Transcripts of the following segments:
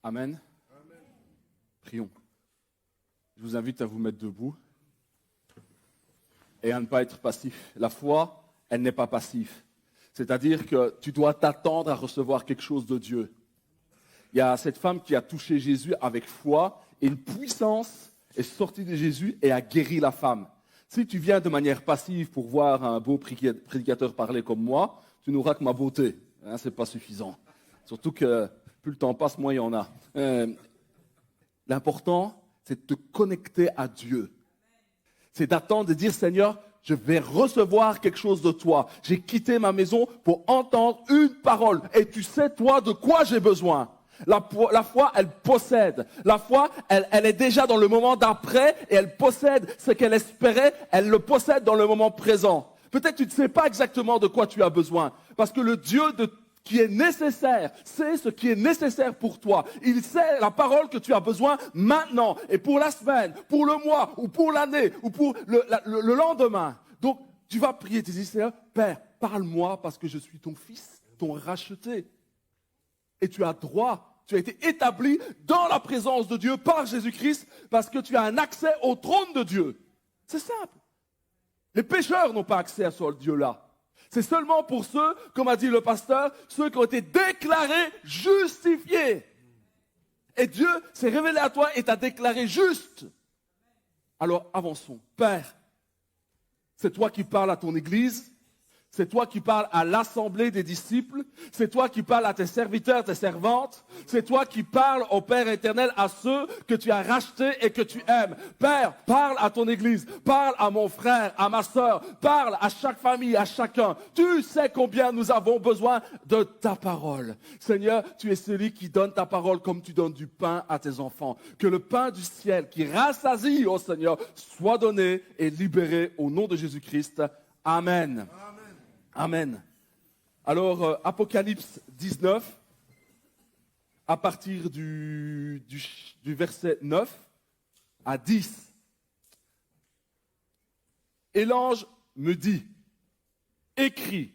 Amen. Prions. Je vous invite à vous mettre debout et à ne pas être passif. La foi, elle n'est pas passive. C'est-à-dire que tu dois t'attendre à recevoir quelque chose de Dieu. Il y a cette femme qui a touché Jésus avec foi et une puissance est sortie de Jésus et a guéri la femme. Si tu viens de manière passive pour voir un beau prédicateur parler comme moi, tu n'auras que ma beauté. Ce n'est pas suffisant. Surtout que plus le temps passe, moins il y en a. L'important, c'est de te connecter à Dieu. C'est d'attendre, de dire, Seigneur, je vais recevoir quelque chose de toi. J'ai quitté ma maison pour entendre une parole. Et tu sais, toi, de quoi j'ai besoin. La foi, elle possède. La foi, elle est déjà dans le moment d'après et elle possède ce qu'elle espérait. Elle le possède dans le moment présent. Peut-être tu ne sais pas exactement de quoi tu as besoin. Parce que le Dieu qui est nécessaire, c'est ce qui est nécessaire pour toi. Il sait la parole que tu as besoin maintenant et pour la semaine, pour le mois ou pour l'année ou pour le lendemain. Donc, tu vas prier, tu dis, Seigneur, Père, parle-moi parce que je suis ton fils, ton racheté. Et tu as droit, tu as été établi dans la présence de Dieu par Jésus-Christ parce que tu as un accès au trône de Dieu. C'est simple. Les pécheurs n'ont pas accès à ce Dieu-là. C'est seulement pour ceux, comme a dit le pasteur, ceux qui ont été déclarés justifiés. Et Dieu s'est révélé à toi et t'a déclaré juste. Alors avançons. Père, c'est toi qui parles à ton Église. C'est toi qui parles à l'assemblée des disciples. C'est toi qui parles à tes serviteurs, tes servantes. C'est toi qui parles au Père éternel, à ceux que tu as rachetés et que tu aimes. Père, parle à ton Église. Parle à mon frère, à ma sœur. Parle à chaque famille, à chacun. Tu sais combien nous avons besoin de ta parole. Seigneur, tu es celui qui donne ta parole comme tu donnes du pain à tes enfants. Que le pain du ciel qui rassasie, ô Seigneur, soit donné et libéré au nom de Jésus-Christ. Amen. Amen. Alors, Apocalypse 19, à partir du verset 9 à 10. Et l'ange me dit, écris,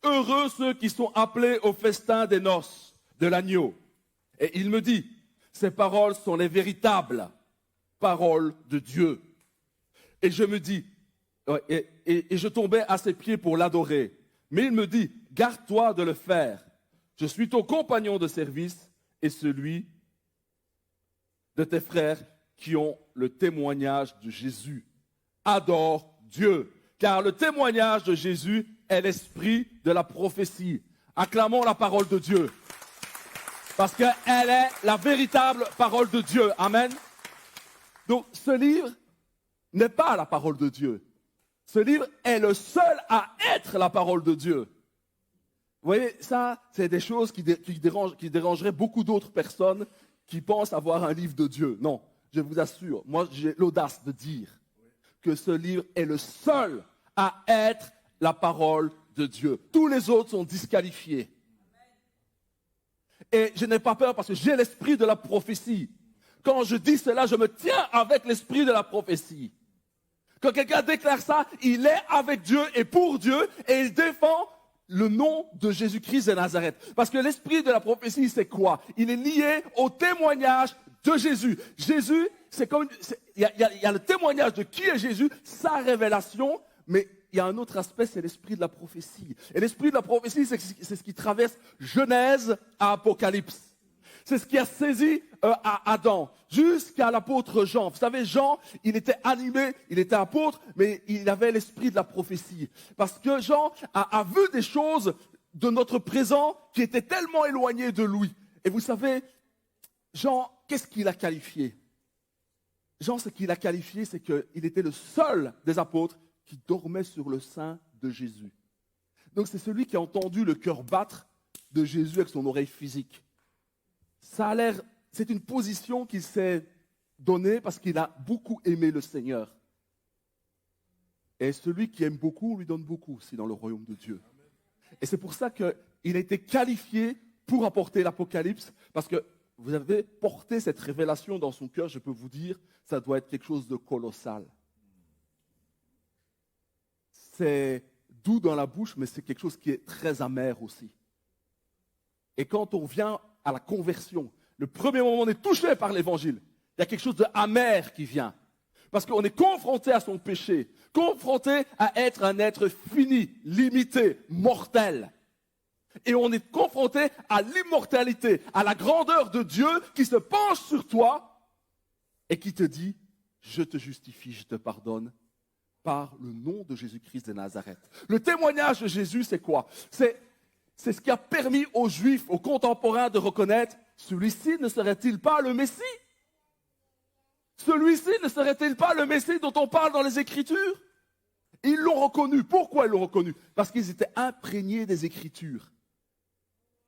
heureux ceux qui sont appelés au festin des noces de l'agneau. Et il me dit, ces paroles sont les véritables paroles de Dieu. Et je me dis, et je tombais à ses pieds pour l'adorer. Mais il me dit, garde-toi de le faire. Je suis ton compagnon de service et celui de tes frères qui ont le témoignage de Jésus. Adore Dieu, car le témoignage de Jésus est l'esprit de la prophétie. Acclamons la parole de Dieu, parce qu'elle est la véritable parole de Dieu. Amen. Donc, ce livre n'est pas la parole de Dieu. Ce livre est le seul à être la parole de Dieu. Vous voyez, ça, c'est des choses qui dérangeraient beaucoup d'autres personnes qui pensent avoir un livre de Dieu. Non, je vous assure, moi j'ai l'audace de dire que ce livre est le seul à être la parole de Dieu. Tous les autres sont disqualifiés. Et je n'ai pas peur parce que j'ai l'esprit de la prophétie. Quand je dis cela, je me tiens avec l'esprit de la prophétie. Quand quelqu'un déclare ça, il est avec Dieu et pour Dieu et il défend le nom de Jésus-Christ de Nazareth. Parce que l'esprit de la prophétie, c'est quoi? Il est lié au témoignage de Jésus. Jésus, c'est comme, il y a le témoignage de qui est Jésus, sa révélation, mais il y a un autre aspect, c'est l'esprit de la prophétie. Et l'esprit de la prophétie, c'est ce qui traverse Genèse à Apocalypse. C'est ce qui a saisi à Adam, jusqu'à l'apôtre Jean. Vous savez, Jean, il était animé, il était apôtre, mais il avait l'esprit de la prophétie. Parce que Jean a vu des choses de notre présent qui étaient tellement éloignées de lui. Et vous savez, Jean, qu'est-ce qu'il a qualifié? Jean, ce qu'il a qualifié, c'est qu'il était le seul des apôtres qui dormait sur le sein de Jésus. Donc c'est celui qui a entendu le cœur battre de Jésus avec son oreille physique. Ça a l'air, c'est une position qu'il s'est donnée parce qu'il a beaucoup aimé le Seigneur. Et celui qui aime beaucoup, on lui donne beaucoup aussi dans le royaume de Dieu. Et c'est pour ça qu'il a été qualifié pour apporter l'Apocalypse, parce que vous avez porté cette révélation dans son cœur, je peux vous dire, ça doit être quelque chose de colossal. C'est doux dans la bouche, mais c'est quelque chose qui est très amer aussi. Et quand on vient à la conversion, Le premier moment où on est touché par l'évangile, il y a quelque chose de amer qui vient. Parce qu'on est confronté à son péché, confronté à être un être fini, limité, mortel. Et on est confronté à l'immortalité, à la grandeur de Dieu qui se penche sur toi et qui te dit, je te justifie, je te pardonne par le nom de Jésus-Christ de Nazareth. Le témoignage de Jésus, c'est quoi? C'est ce qui a permis aux Juifs, aux contemporains de reconnaître, celui-ci ne serait-il pas le Messie? Celui-ci ne serait-il pas le Messie dont on parle dans les Écritures? Ils l'ont reconnu. Pourquoi ils l'ont reconnu? Parce qu'ils étaient imprégnés des Écritures.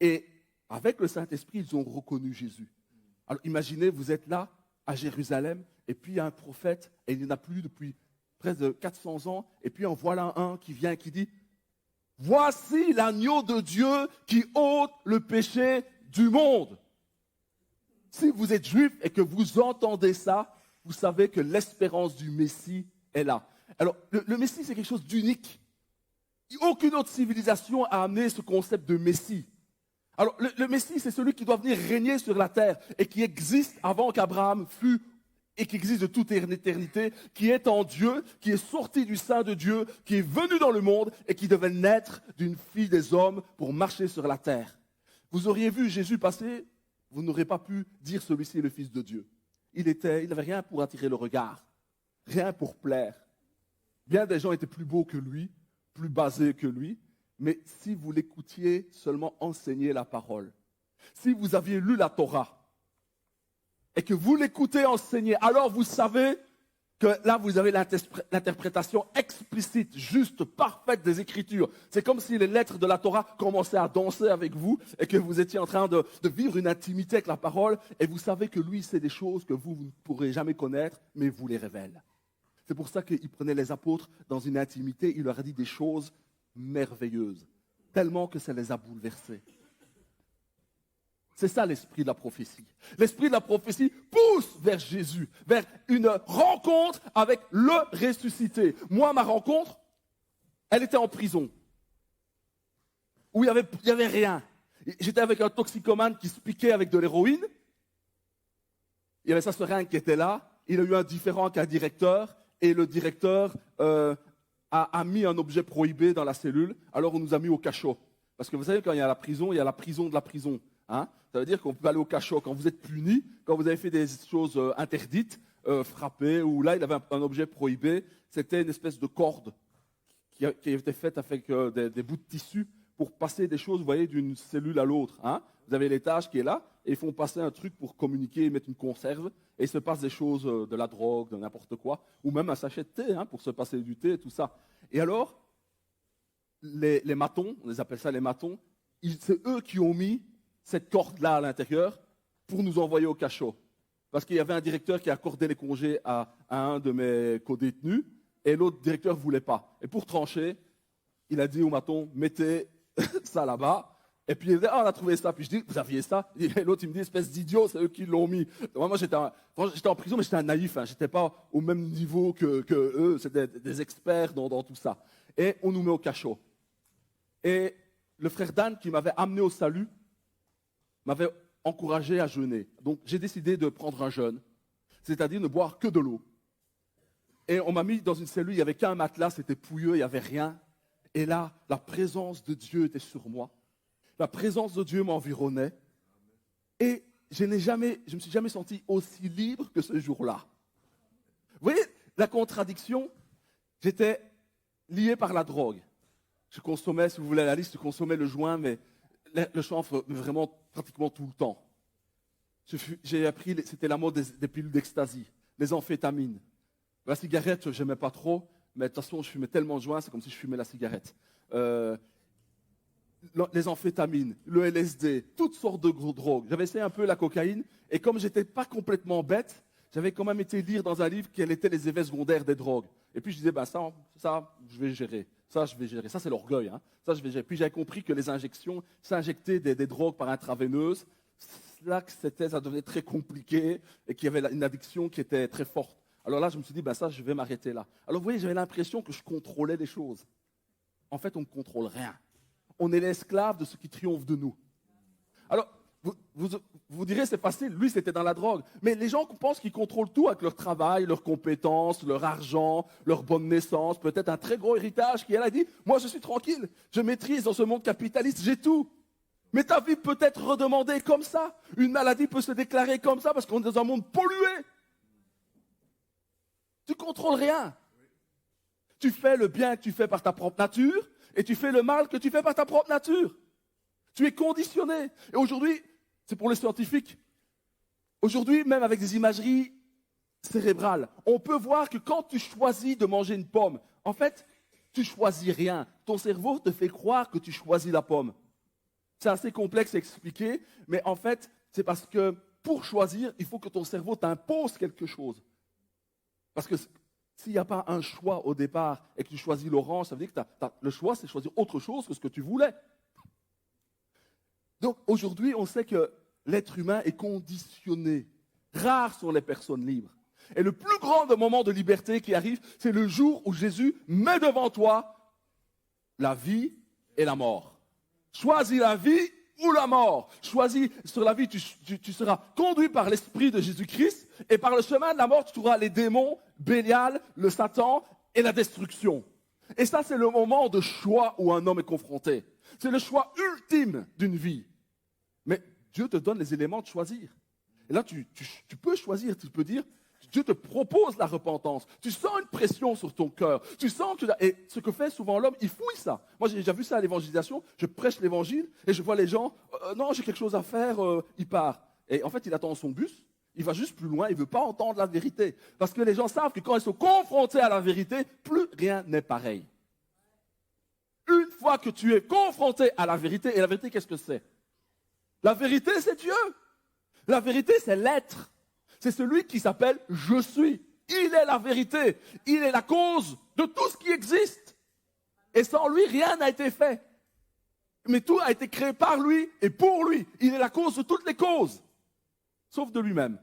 Et avec le Saint-Esprit, ils ont reconnu Jésus. Alors imaginez, vous êtes là, à Jérusalem, et puis il y a un prophète, et il n'y en a plus depuis près de 400 ans, et puis en voilà un qui vient et qui dit, voici l'agneau de Dieu qui ôte le péché du monde. Si vous êtes juif et que vous entendez ça, vous savez que l'espérance du Messie est là. Alors, le Messie, c'est quelque chose d'unique. Aucune autre civilisation a amené ce concept de Messie. Alors, le Messie, c'est celui qui doit venir régner sur la terre et qui existe avant qu'Abraham fût et qui existe de toute éternité, qui est en Dieu, qui est sorti du sein de Dieu, qui est venu dans le monde et qui devait naître d'une fille des hommes pour marcher sur la terre. Vous auriez vu Jésus passer, vous n'aurez pas pu dire celui-ci est le Fils de Dieu. Il n'avait rien pour attirer le regard, rien pour plaire. Bien des gens étaient plus beaux que lui, plus basés que lui, mais si vous l'écoutiez seulement enseigner la parole, si vous aviez lu la Torah et que vous l'écoutez enseigner, alors vous savez que là vous avez l'interprétation explicite, juste, parfaite des Écritures. C'est comme si les lettres de la Torah commençaient à danser avec vous et que vous étiez en train de vivre une intimité avec la parole et vous savez que lui, c'est des choses que vous ne pourrez jamais connaître, mais vous les révèle. C'est pour ça qu'il prenait les apôtres dans une intimité, il leur a dit des choses merveilleuses, tellement que ça les a bouleversés. C'est ça l'esprit de la prophétie. L'esprit de la prophétie pousse vers Jésus, vers une rencontre avec le ressuscité. Moi, ma rencontre, elle était en prison, où il y avait rien. J'étais avec un toxicomane qui se piquait avec de l'héroïne. Il y avait sa seringue qui était là. Il a eu un différend avec un directeur, et le directeur a mis un objet prohibé dans la cellule. Alors on nous a mis au cachot. Parce que vous savez, quand il y a la prison de la prison. Hein? Ça veut dire qu'on peut aller au cachot quand vous êtes puni, quand vous avez fait des choses interdites, frappé, ou là il avait un objet prohibé. C'était une espèce de corde qui était faite avec des bouts de tissu pour passer des choses, vous voyez, d'une cellule à l'autre. Hein? Vous avez l'étage qui est là, et ils font passer un truc pour communiquer, ils mettent une conserve, et il se passe des choses, de la drogue, de n'importe quoi, ou même un sachet de thé, hein, pour se passer du thé, et tout ça. Et alors, les matons, on les appelle ça les matons, c'est eux qui ont mis cette corde-là à l'intérieur pour nous envoyer au cachot. Parce qu'il y avait un directeur qui accordait les congés à un de mes co-détenus, et l'autre directeur ne voulait pas. Et pour trancher, il a dit au maton, mettez ça là-bas. Et puis il dit, on a trouvé ça. Puis je dis, vous aviez ça? Et l'autre, il me dit, espèce d'idiot, c'est eux qui l'ont mis. Moi, j'étais en prison, mais j'étais un naïf. Hein. Je n'étais pas au même niveau que eux. C'était des experts dans tout ça. Et on nous met au cachot. Et le frère Dan, qui m'avait amené au salut, m'avait encouragé à jeûner. Donc, j'ai décidé de prendre un jeûne, c'est-à-dire ne boire que de l'eau. Et on m'a mis dans une cellule, il n'y avait qu'un matelas, c'était pouilleux, il n'y avait rien. Et là, la présence de Dieu était sur moi. La présence de Dieu m'environnait. Et je ne me suis jamais senti aussi libre que ce jour-là. Vous voyez la contradiction? J'étais lié par la drogue. Je consommais, si vous voulez la liste, je consommais le joint, mais le chanvre vraiment pratiquement tout le temps. J'ai appris, c'était la mode des pilules d'ecstasy, les amphétamines. La cigarette, je n'aimais pas trop, mais de toute façon, je fumais tellement de joints, c'est comme si je fumais la cigarette. Les amphétamines, le LSD, toutes sortes de drogues. J'avais essayé un peu la cocaïne, et comme je n'étais pas complètement bête, j'avais quand même été lire dans un livre quels étaient les effets secondaires des drogues. Et puis je disais, ça, je vais gérer. Ça, je vais gérer. Ça, c'est l'orgueil. Hein. Ça, je vais gérer. Puis j'avais compris que les injections, s'injecter des drogues par intraveineuse, là, ça devenait très compliqué et qu'il y avait une addiction qui était très forte. Alors là, je me suis dit, ça, je vais m'arrêter là. Alors vous voyez, j'avais l'impression que je contrôlais des choses. En fait, on ne contrôle rien. On est l'esclave de ce qui triomphe de nous. Alors, vous dirait c'est facile, lui c'était dans la drogue. Mais les gens pensent qu'ils contrôlent tout avec leur travail, leurs compétences, leur argent, leur bonne naissance, peut-être un très gros héritage qui elle a dit, moi je suis tranquille, je maîtrise dans ce monde capitaliste, j'ai tout. Mais ta vie peut être redemandée comme ça. Une maladie peut se déclarer comme ça parce qu'on est dans un monde pollué. Tu contrôles rien. Tu fais le bien que tu fais par ta propre nature et tu fais le mal que tu fais par ta propre nature. Tu es conditionné. Et aujourd'hui, c'est pour les scientifiques. Aujourd'hui, même avec des imageries cérébrales, on peut voir que quand tu choisis de manger une pomme, en fait, tu choisis rien. Ton cerveau te fait croire que tu choisis la pomme. C'est assez complexe à expliquer, mais en fait, c'est parce que pour choisir, il faut que ton cerveau t'impose quelque chose. Parce que s'il n'y a pas un choix au départ et que tu choisis l'orange, ça veut dire que le choix, c'est choisir autre chose que ce que tu voulais. Donc aujourd'hui, on sait que l'être humain est conditionné. Rares sont les personnes libres. Et le plus grand moment de liberté qui arrive, c'est le jour où Jésus met devant toi la vie et la mort. Choisis la vie ou la mort. Choisis sur la vie, tu seras conduit par l'Esprit de Jésus-Christ et par le chemin de la mort, tu trouveras les démons, Bélial, le Satan et la destruction. Et ça, c'est le moment de choix où un homme est confronté. C'est le choix ultime d'une vie. Mais Dieu te donne les éléments de choisir. Et là, tu peux choisir, tu peux dire, Dieu te propose la repentance. Tu sens une pression sur ton cœur. Tu sens que, et ce que fait souvent l'homme, il fouille ça. Moi, j'ai déjà vu ça à l'évangélisation. Je prêche l'évangile et je vois les gens, non, j'ai quelque chose à faire, il part. Et en fait, il attend son bus. Il va juste plus loin, il ne veut pas entendre la vérité. Parce que les gens savent que quand ils sont confrontés à la vérité, plus rien n'est pareil. Une fois que tu es confronté à la vérité, et la vérité, qu'est-ce que c'est? La vérité, c'est Dieu. La vérité, c'est l'être. C'est celui qui s'appelle « Je suis ». Il est la vérité. Il est la cause de tout ce qui existe. Et sans lui, rien n'a été fait. Mais tout a été créé par lui et pour lui. Il est la cause de toutes les causes, sauf de lui-même.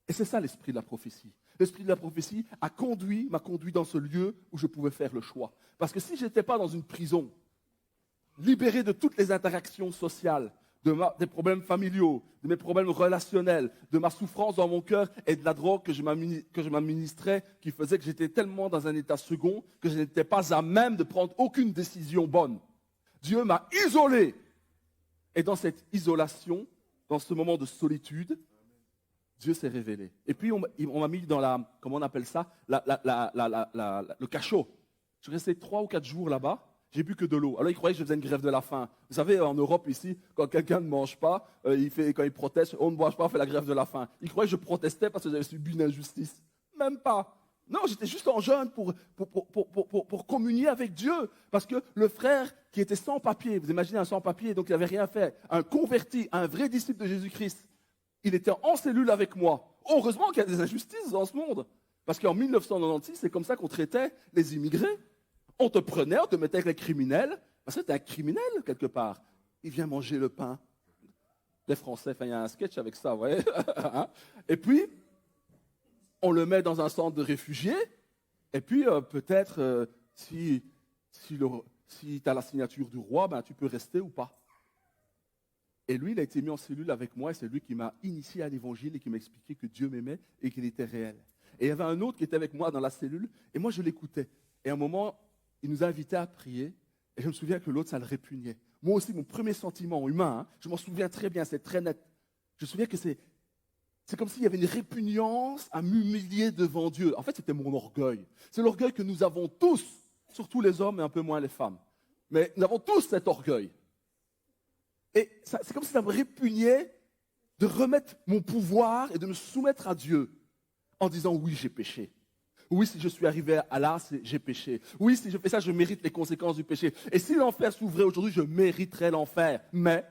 Et c'est ça l'esprit de la prophétie. L'esprit de la prophétie m'a conduit dans ce lieu où je pouvais faire le choix. Parce que si je n'étais pas dans une prison, libéré de toutes les interactions sociales, des problèmes familiaux, de mes problèmes relationnels, de ma souffrance dans mon cœur et de la drogue que je m'administrais, qui faisait que j'étais tellement dans un état second que je n'étais pas à même de prendre aucune décision bonne. Dieu m'a isolé. Et dans cette isolation, dans ce moment de solitude, Dieu s'est révélé. Et puis on m'a mis dans comment on appelle ça, le cachot. Je suis resté 3 ou 4 jours là-bas. J'ai bu que de l'eau. Alors, ils croyaient que je faisais une grève de la faim. Vous savez, en Europe, ici, quand quelqu'un ne mange pas, quand il proteste, on ne mange pas, on fait la grève de la faim. Ils croyaient que je protestais parce que j'avais subi une injustice. Même pas. Non, j'étais juste en jeûne pour communier avec Dieu. Parce que le frère qui était sans papier, vous imaginez un sans papier, donc il n'avait rien fait, un converti, un vrai disciple de Jésus-Christ, il était en cellule avec moi. Heureusement qu'il y a des injustices dans ce monde. Parce qu'en 1996, c'est comme ça qu'on traitait les immigrés. On te prenait, on te mettait avec les criminels, parce que tu es un criminel quelque part. Il vient manger le pain. Les Français, il y a un sketch avec ça, vous voyez. Et puis, on le met dans un centre de réfugiés, et puis peut-être, si tu as la signature du roi, ben, tu peux rester ou pas. Et lui, il a été mis en cellule avec moi, et c'est lui qui m'a initié à l'évangile et qui m'a expliqué que Dieu m'aimait et qu'il était réel. Et il y avait un autre qui était avec moi dans la cellule, et moi je l'écoutais. Et à un moment, il nous a invités à prier, et je me souviens que l'autre, ça le répugnait. Moi aussi, mon premier sentiment humain, je m'en souviens très bien, c'est très net. Je me souviens que c'est comme s'il y avait une répugnance à m'humilier devant Dieu. En fait, c'était mon orgueil. C'est l'orgueil que nous avons tous, surtout les hommes et un peu moins les femmes. Mais nous avons tous cet orgueil. Et c'est comme si ça me répugnait de remettre mon pouvoir et de me soumettre à Dieu en disant oui, j'ai péché. Oui, si je suis arrivé à là, j'ai péché. Oui, si je fais ça, je mérite les conséquences du péché. Et si l'enfer s'ouvrait aujourd'hui, je mériterais l'enfer. Mais,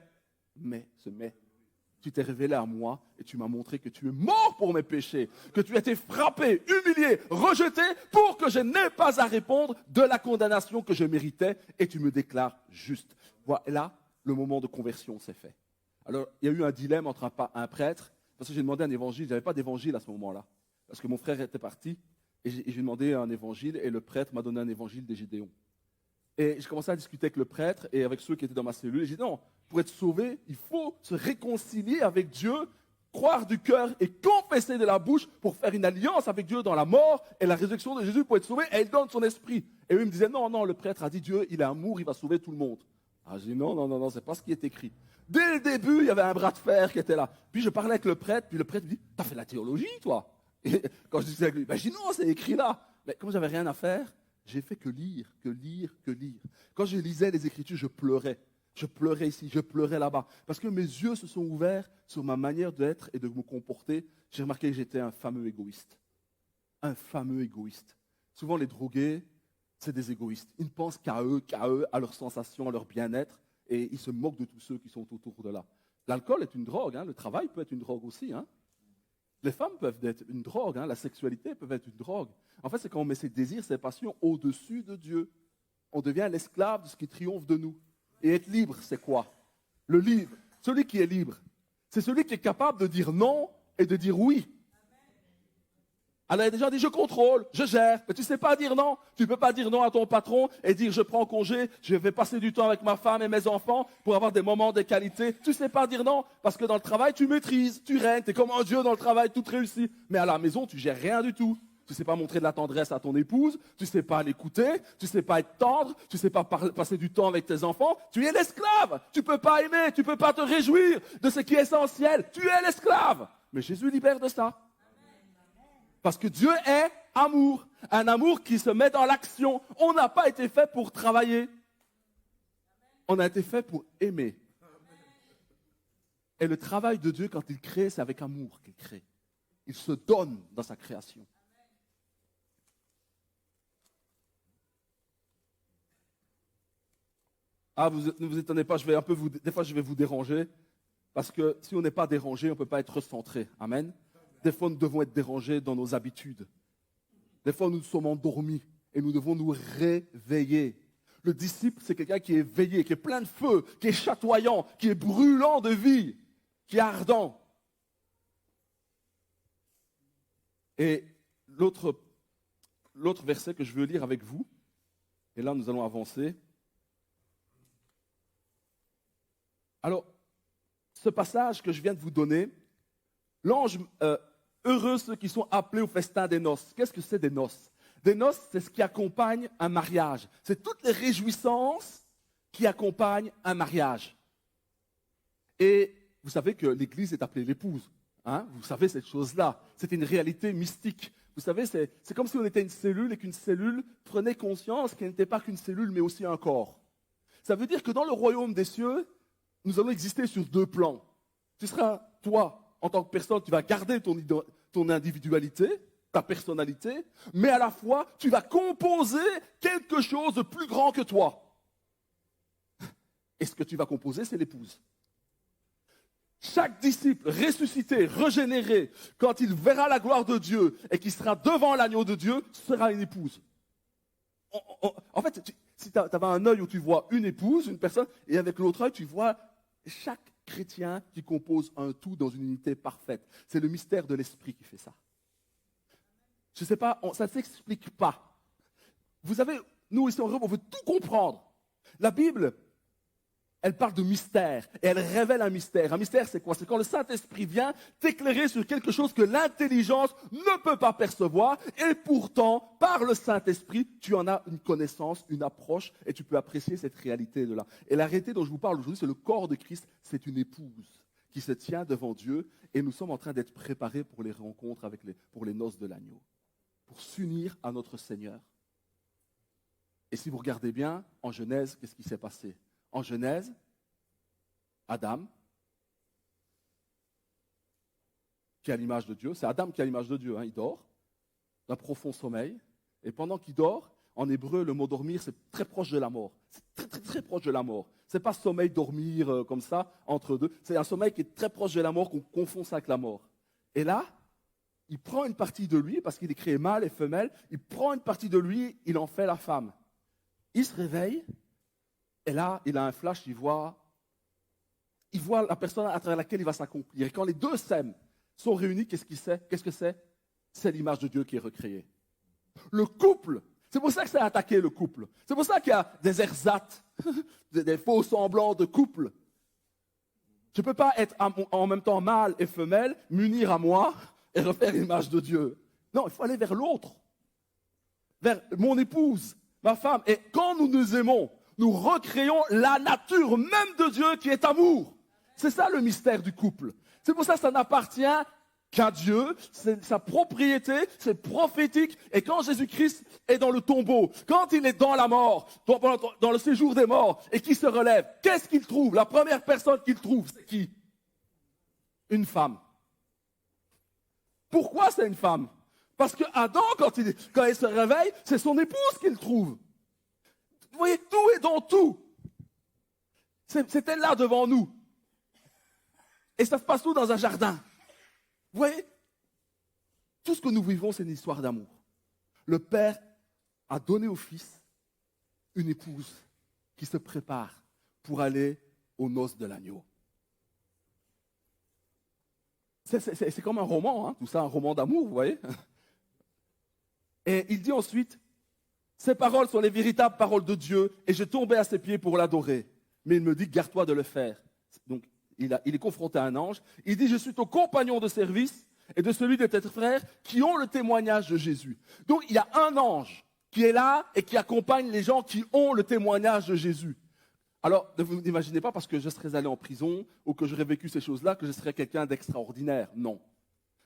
tu t'es révélé à moi et tu m'as montré que tu es mort pour mes péchés, que tu as été frappé, humilié, rejeté pour que je n'aie pas à répondre de la condamnation que je méritais et tu me déclares juste. Voilà, le moment de conversion s'est fait. Alors, il y a eu un dilemme entre un prêtre, parce que j'ai demandé un évangile, je n'avais pas d'évangile à ce moment-là, parce que mon frère était parti. Et j'ai demandé un évangile et le prêtre m'a donné un évangile des Gédéons. Et j'ai commencé à discuter avec le prêtre et avec ceux qui étaient dans ma cellule. Et j'ai dit non, pour être sauvé, il faut se réconcilier avec Dieu, croire du cœur et confesser de la bouche pour faire une alliance avec Dieu dans la mort et la résurrection de Jésus pour être sauvé. Et il donne son esprit. Et eux, ils me disaient non, non, le prêtre a dit Dieu, il est amour, il va sauver tout le monde. Ah, j'ai dit non, non, non, non, c'est pas ce qui est écrit. Dès le début, il y avait un bras de fer qui était là. Puis je parlais avec le prêtre, puis le prêtre me dit t'as fait la théologie, toi? Et quand je disais avec lui, ben, je dis non, c'est écrit là. Mais comme j'avais rien à faire, j'ai fait que lire, que lire, que lire. Quand je lisais les Écritures, je pleurais. Je pleurais ici, je pleurais là-bas. Parce que mes yeux se sont ouverts sur ma manière d'être et de me comporter. J'ai remarqué que j'étais un fameux égoïste. Un fameux égoïste. Souvent, les drogués, c'est des égoïstes. Ils ne pensent qu'à eux, à leurs sensations, à leur bien-être. Et ils se moquent de tous ceux qui sont autour de là. L'alcool est une drogue. Hein. Le travail peut être une drogue aussi. Hein. Les femmes peuvent être une drogue. Hein. La sexualité peut être une drogue. En fait, c'est quand on met ses désirs, ses passions au-dessus de Dieu. On devient l'esclave de ce qui triomphe de nous. Et être libre, c'est quoi? Le libre, celui qui est libre, c'est celui qui est capable de dire non et de dire oui. Alors, il y a des gens qui disent, je contrôle, je gère, mais tu ne sais pas dire non. Tu ne peux pas dire non à ton patron et dire, je prends congé, je vais passer du temps avec ma femme et mes enfants pour avoir des moments de qualité. Tu ne sais pas dire non, parce que dans le travail, tu maîtrises, tu règnes, tu es comme un dieu dans le travail, tout réussit. Mais à la maison, tu ne gères rien du tout. Tu ne sais pas montrer de la tendresse à ton épouse, tu ne sais pas l'écouter, tu ne sais pas être tendre, tu ne sais pas passer du temps avec tes enfants. Tu es l'esclave. Tu ne peux pas aimer, tu ne peux pas te réjouir de ce qui est essentiel. Tu es l'esclave. Mais Jésus libère de ça. Parce que Dieu est amour. Un amour qui se met dans l'action. On n'a pas été fait pour travailler. On a été fait pour aimer. Et le travail de Dieu, quand il crée, c'est avec amour qu'il crée. Il se donne dans sa création. Ah, ne vous étonnez pas, des fois je vais vous déranger, parce que si on n'est pas dérangé, on ne peut pas être recentré. Amen. Des fois, nous devons être dérangés dans nos habitudes. Des fois, nous sommes endormis et nous devons nous réveiller. Le disciple, c'est quelqu'un qui est éveillé, qui est plein de feu, qui est chatoyant, qui est brûlant de vie, qui est ardent. Et l'autre verset que je veux lire avec vous, et là nous allons avancer. Alors, ce passage que je viens de vous donner, l'ange, heureux ceux qui sont appelés au festin des noces. Qu'est-ce que c'est des noces? Des noces, c'est ce qui accompagne un mariage. C'est toutes les réjouissances qui accompagnent un mariage. Et vous savez que l'Église est appelée l'épouse. Hein? Vous savez cette chose-là. C'est une réalité mystique. Vous savez, c'est comme si on était une cellule et qu'une cellule prenait conscience qu'elle n'était pas qu'une cellule, mais aussi un corps. Ça veut dire que dans le royaume des cieux, nous allons exister sur deux plans. Tu seras, toi, en tant que personne, tu vas garder ton individualité, ta personnalité, mais à la fois, tu vas composer quelque chose de plus grand que toi. Et ce que tu vas composer, c'est l'épouse. Chaque disciple ressuscité, régénéré, quand il verra la gloire de Dieu et qu'il sera devant l'agneau de Dieu, sera une épouse. En fait, si tu avais un œil où tu vois une épouse, une personne, et avec l'autre œil, tu vois chaque chrétien qui compose un tout dans une unité parfaite. C'est le mystère de l'esprit qui fait ça. Je ne sais pas, ça ne s'explique pas. Vous savez, nous ici en Europe, on veut tout comprendre. La Bible, elle parle de mystère et elle révèle un mystère. Un mystère, c'est quoi? C'est quand le Saint-Esprit vient t'éclairer sur quelque chose que l'intelligence ne peut pas percevoir et pourtant, par le Saint-Esprit, tu en as une connaissance, une approche et tu peux apprécier cette réalité de là. Et la réalité dont je vous parle aujourd'hui, c'est le corps de Christ, c'est une épouse qui se tient devant Dieu et nous sommes en train d'être préparés pour les rencontres pour les noces de l'agneau, pour s'unir à notre Seigneur. Et si vous regardez bien, en Genèse, qu'est-ce qui s'est passé? En Genèse, Adam, qui est à l'image de Dieu, c'est Adam qui est à l'image de Dieu, hein, il dort d'un profond sommeil, et pendant qu'il dort, en hébreu, le mot dormir, c'est très proche de la mort. C'est très, très, très proche de la mort. Ce n'est pas sommeil, dormir comme ça, entre deux. C'est un sommeil qui est très proche de la mort, qu'on confond ça avec la mort. Et là, il prend une partie de lui, parce qu'il est créé mâle et femelle, il prend une partie de lui, il en fait la femme. Il se réveille, et là, il a un flash, il voit la personne à travers laquelle il va s'accomplir. Et quand les deux sont réunis, qu'est-ce que c'est? C'est l'image de Dieu qui est recréée. Le couple, C'est pour ça que ça a attaqué le couple. C'est pour ça qu'il y a des ersatz, des faux semblants de couple. Je ne peux pas être en même temps mâle et femelle, m'unir à moi et refaire l'image de Dieu. Non, il faut aller vers l'autre, vers mon épouse, ma femme. Et quand nous nous aimons, nous recréons la nature même de Dieu qui est amour. C'est ça le mystère du couple. C'est pour ça que ça n'appartient qu'à Dieu, c'est sa propriété, c'est prophétique. Et quand Jésus-Christ est dans le tombeau, quand il est dans la mort, dans le séjour des morts, et qu'il se relève, qu'est-ce qu'il trouve? La première personne qu'il trouve, c'est qui? Une femme. Pourquoi c'est une femme? Parce que Adam, quand il se réveille, c'est son épouse qu'il trouve. Vous voyez, tout est dans tout. C'était là devant nous. Et ça se passe tout dans un jardin. Vous voyez, tout ce que nous vivons, c'est une histoire d'amour. Le Père a donné au Fils une épouse qui se prépare pour aller aux noces de l'agneau. C'est comme un roman, hein, tout ça, un roman d'amour, vous voyez. Et il dit ensuite, ces paroles sont les véritables paroles de Dieu, et je tombais à ses pieds pour l'adorer. Mais il me dit, garde-toi de le faire. Donc, il est confronté à un ange. Il dit, je suis ton compagnon de service et de celui de tes frères qui ont le témoignage de Jésus. Donc, il y a un ange qui est là et qui accompagne les gens qui ont le témoignage de Jésus. Alors, ne vous imaginez pas parce que je serais allé en prison ou que j'aurais vécu ces choses-là que je serais quelqu'un d'extraordinaire. Non.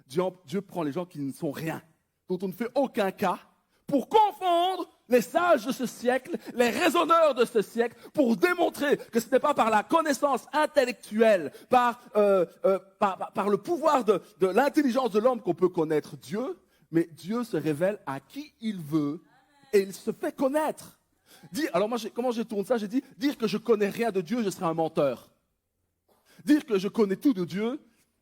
Dieu prend les gens qui ne sont rien, dont on ne fait aucun cas, pour confondre les sages de ce siècle, les raisonneurs de ce siècle, pour démontrer que ce n'est pas par la connaissance intellectuelle, par le pouvoir de l'intelligence de l'homme qu'on peut connaître Dieu, mais Dieu se révèle à qui il veut et il se fait connaître. Alors moi, comment je tourne ça? J'ai dit, dire que je connais rien de Dieu, je serais un menteur. Dire que je connais tout de Dieu,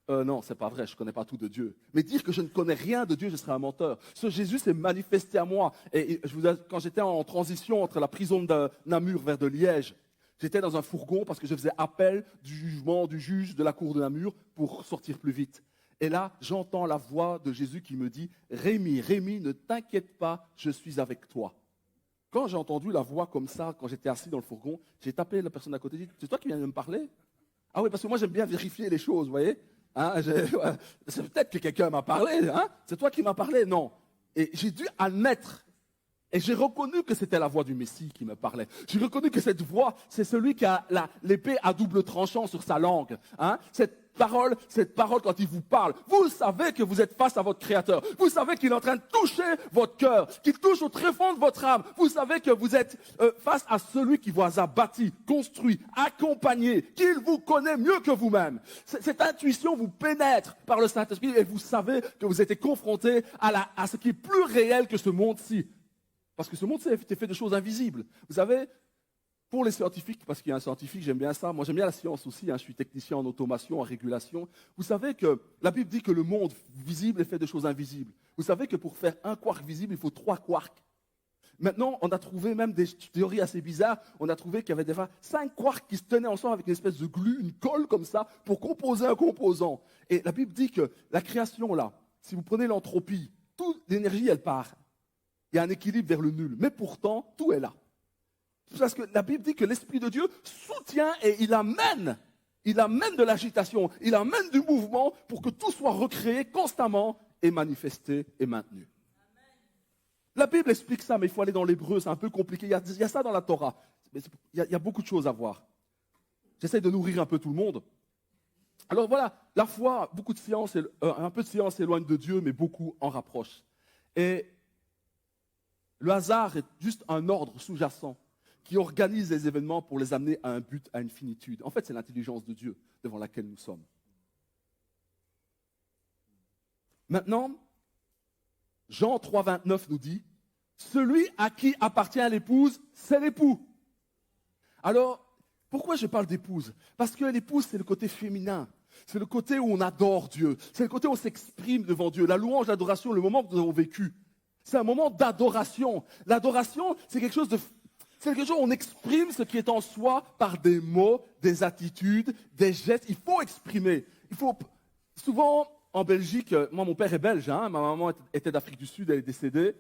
non, c'est pas vrai, je ne connais pas tout de Dieu. Mais dire que je ne connais rien de Dieu, je serais un menteur. Ce Jésus s'est manifesté à moi. Et quand j'étais en transition entre la prison de Namur vers de Liège, j'étais dans un fourgon parce que je faisais appel du jugement du juge de la cour de Namur pour sortir plus vite. Et là, j'entends la voix de Jésus qui me dit, Rémi, Rémi, ne t'inquiète pas, je suis avec toi. Quand j'ai entendu la voix comme ça, quand j'étais assis dans le fourgon, j'ai tapé la personne à côté, j'ai dit, c'est toi qui viens de me parler? Ah oui, parce que moi j'aime bien vérifier les choses, vous voyez. Hein, c'est peut-être que quelqu'un m'a parlé, hein? C'est toi qui m'as parlé? Non. Et j'ai dû admettre, et j'ai reconnu que c'était la voix du Messie qui me parlait. J'ai reconnu que cette voix, c'est celui qui a l'épée à double tranchant sur sa langue. Hein? Cette parole, quand il vous parle, vous savez que vous êtes face à votre Créateur. Vous savez qu'il est en train de toucher votre cœur, qu'il touche au tréfonds de votre âme. Vous savez que vous êtes face à celui qui vous a bâti, construit, accompagné, qu'il vous connaît mieux que vous-même. Cette intuition vous pénètre par le Saint-Esprit et vous savez que vous êtes confronté à ce qui est plus réel que ce monde-ci. Parce que ce monde-ci est fait de choses invisibles. Vous savez, pour les scientifiques, parce qu'il y a un scientifique, j'aime bien ça, moi j'aime bien la science aussi, hein, je suis technicien en automation, en régulation. Vous savez que la Bible dit que le monde visible est fait de choses invisibles. Vous savez que pour faire un quark visible, il faut 3 quarks. Maintenant, on a trouvé même des théories assez bizarres. On a trouvé qu'il y avait déjà 5 quarks qui se tenaient ensemble avec une espèce de glue, une colle comme ça, pour composer un composant. Et la Bible dit que la création, là, si vous prenez l'entropie, toute l'énergie, elle part. Il y a un équilibre vers le nul. Mais pourtant, tout est là. Parce que la Bible dit que l'Esprit de Dieu soutient et il amène de l'agitation, il amène du mouvement pour que tout soit recréé constamment et manifesté et maintenu. Amen. La Bible explique ça, mais il faut aller dans l'hébreu, c'est un peu compliqué. Il y a ça dans la Torah. Il y a beaucoup de choses à voir. J'essaie de nourrir un peu tout le monde. Alors voilà, la foi, beaucoup de science, un peu de science éloigne de Dieu, mais beaucoup en rapproche. Et le hasard est juste un ordre sous-jacent qui organise les événements pour les amener à un but, à une finitude. En fait, c'est l'intelligence de Dieu devant laquelle nous sommes. Maintenant, Jean 3, 29 nous dit, « Celui à qui appartient l'épouse, c'est l'époux. » Alors, pourquoi je parle d'épouse? Parce que l'épouse, c'est le côté féminin. C'est le côté où on adore Dieu. C'est le côté où on s'exprime devant Dieu. La louange, l'adoration, le moment que nous avons vécu. C'est un moment d'adoration. L'adoration, c'est quelque chose où on exprime ce qui est en soi par des mots, des attitudes, des gestes. Il faut exprimer. Souvent, en Belgique, moi, mon père est belge, hein, ma maman était d'Afrique du Sud, elle est décédée.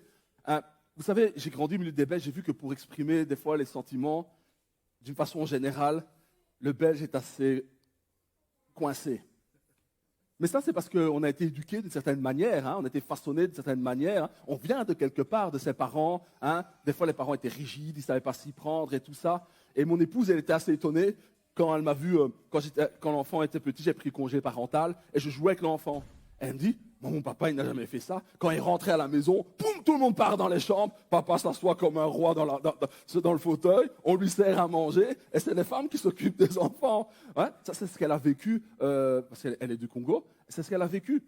vous savez, j'ai grandi au milieu des Belges, j'ai vu que pour exprimer des fois les sentiments, d'une façon générale, le Belge est assez coincé. Mais ça, c'est parce qu'on a été éduqué d'une certaine manière, hein, on a été façonné d'une certaine manière. Hein. On vient de quelque part, de ses parents. Hein. Des fois, les parents étaient rigides, ils ne savaient pas s'y prendre et tout ça. Et mon épouse, elle était assez étonnée quand elle m'a vu, quand l'enfant était petit, j'ai pris congé parental et je jouais avec l'enfant. Elle me dit, mon papa, il n'a jamais fait ça. Quand il rentrait à la maison, boum, tout le monde part dans les chambres. Papa s'assoit comme un roi dans le fauteuil. On lui sert à manger. Et c'est les femmes qui s'occupent des enfants. Ouais, ça, c'est ce qu'elle a vécu, parce qu'elle est du Congo. C'est ce qu'elle a vécu.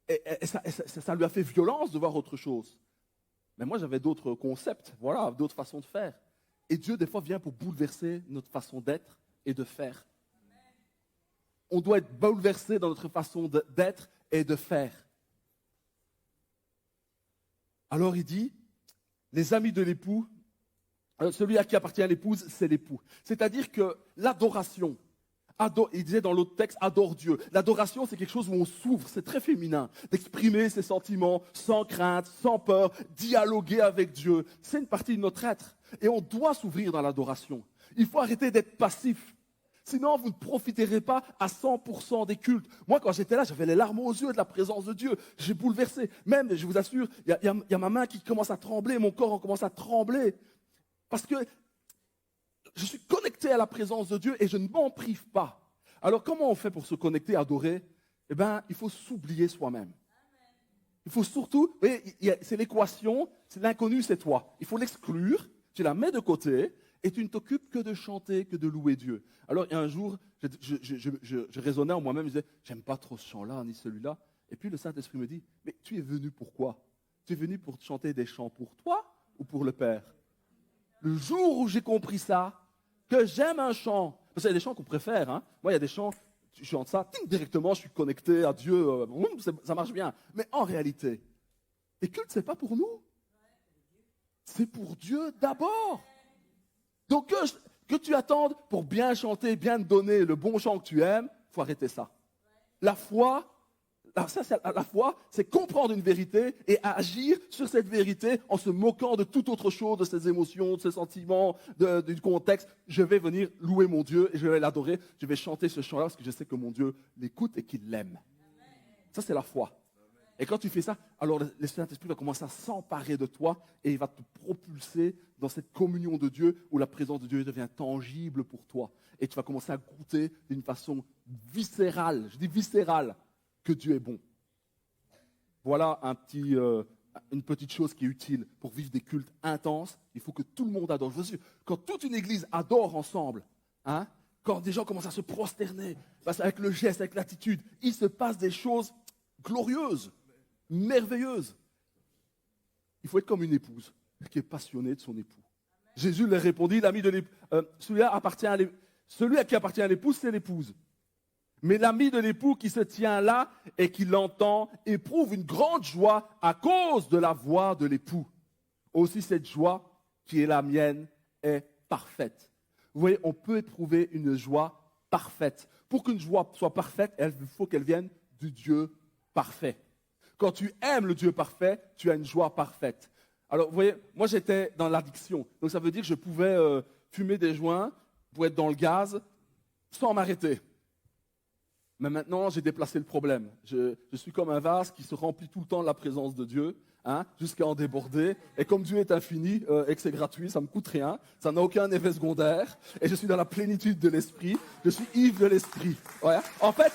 Et ça lui a fait violence de voir autre chose. Mais moi, j'avais d'autres concepts, voilà, d'autres façons de faire. Et Dieu, des fois, vient pour bouleverser notre façon d'être et de faire. On doit être bouleversé dans notre façon d'être et de faire. Alors il dit, les amis de l'époux, celui à qui appartient l'épouse, c'est l'époux. C'est-à-dire que l'adoration, il disait dans l'autre texte, adore Dieu. L'adoration, c'est quelque chose où on s'ouvre, c'est très féminin, d'exprimer ses sentiments sans crainte, sans peur, dialoguer avec Dieu. C'est une partie de notre être. Et on doit s'ouvrir dans l'adoration. Il faut arrêter d'être passif. Sinon, vous ne profiterez pas à 100% des cultes. Moi, quand j'étais là, j'avais les larmes aux yeux de la présence de Dieu. J'ai bouleversé. Même, je vous assure, il y a ma main qui commence à trembler, mon corps commence à trembler. Parce que je suis connecté à la présence de Dieu et je ne m'en prive pas. Alors, comment on fait pour se connecter, adorer? Eh bien, il faut s'oublier soi-même. Il faut surtout, vous voyez, c'est l'équation, c'est l'inconnu, c'est toi. Il faut l'exclure, tu la mets de côté. Et tu ne t'occupes que de chanter, que de louer Dieu. Alors, un jour, je raisonnais en moi-même, je disais, j'aime pas trop ce chant-là, ni celui-là. Et puis le Saint-Esprit me dit, mais tu es venu pour quoi? Tu es venu pour chanter des chants pour toi ou pour le Père? Le jour où j'ai compris ça, que j'aime un chant, parce qu'il y a des chants qu'on préfère, hein. Moi, il y a des chants, je chante ça, directement, je suis connecté à Dieu, ça marche bien. Mais en réalité, les cultes, c'est pas pour nous. C'est pour Dieu d'abord. Donc que tu attendes pour bien chanter, bien te donner le bon chant que tu aimes, il faut arrêter ça. La foi, c'est comprendre une vérité et agir sur cette vérité en se moquant de toute autre chose, de ses émotions, de ses sentiments, du contexte. Je vais venir louer mon Dieu et je vais l'adorer. Je vais chanter ce chant-là parce que je sais que mon Dieu l'écoute et qu'il l'aime. Ça, c'est la foi. Et quand tu fais ça, alors le Saint-Esprit va commencer à s'emparer de toi et il va te propulser dans cette communion de Dieu où la présence de Dieu devient tangible pour toi. Et tu vas commencer à goûter d'une façon viscérale, je dis viscérale, que Dieu est bon. Voilà une petite chose qui est utile pour vivre des cultes intenses. Il faut que tout le monde adore. Quand toute une église adore ensemble, hein, quand des gens commencent à se prosterner, avec le geste, avec l'attitude, il se passe des choses glorieuses. Merveilleuse. Il faut être comme une épouse qui est passionnée de son époux. Jésus leur répondit, l'ami de l'épouse, celui à qui appartient à l'épouse, c'est l'épouse. Mais l'ami de l'époux qui se tient là et qui l'entend éprouve une grande joie à cause de la voix de l'époux. Aussi cette joie qui est la mienne est parfaite. Vous voyez, on peut éprouver une joie parfaite. Pour qu'une joie soit parfaite, il faut qu'elle vienne du Dieu parfait. Quand tu aimes le Dieu parfait, tu as une joie parfaite. Alors, vous voyez, moi j'étais dans l'addiction. Donc ça veut dire que je pouvais fumer des joints pour être dans le gaz sans m'arrêter. Mais maintenant, j'ai déplacé le problème. Je suis comme un vase qui se remplit tout le temps de la présence de Dieu, hein, jusqu'à en déborder. Et comme Dieu est infini et que c'est gratuit, ça ne me coûte rien, ça n'a aucun effet secondaire. Et je suis dans la plénitude de l'esprit. Je suis ivre de l'esprit. Ouais. En fait,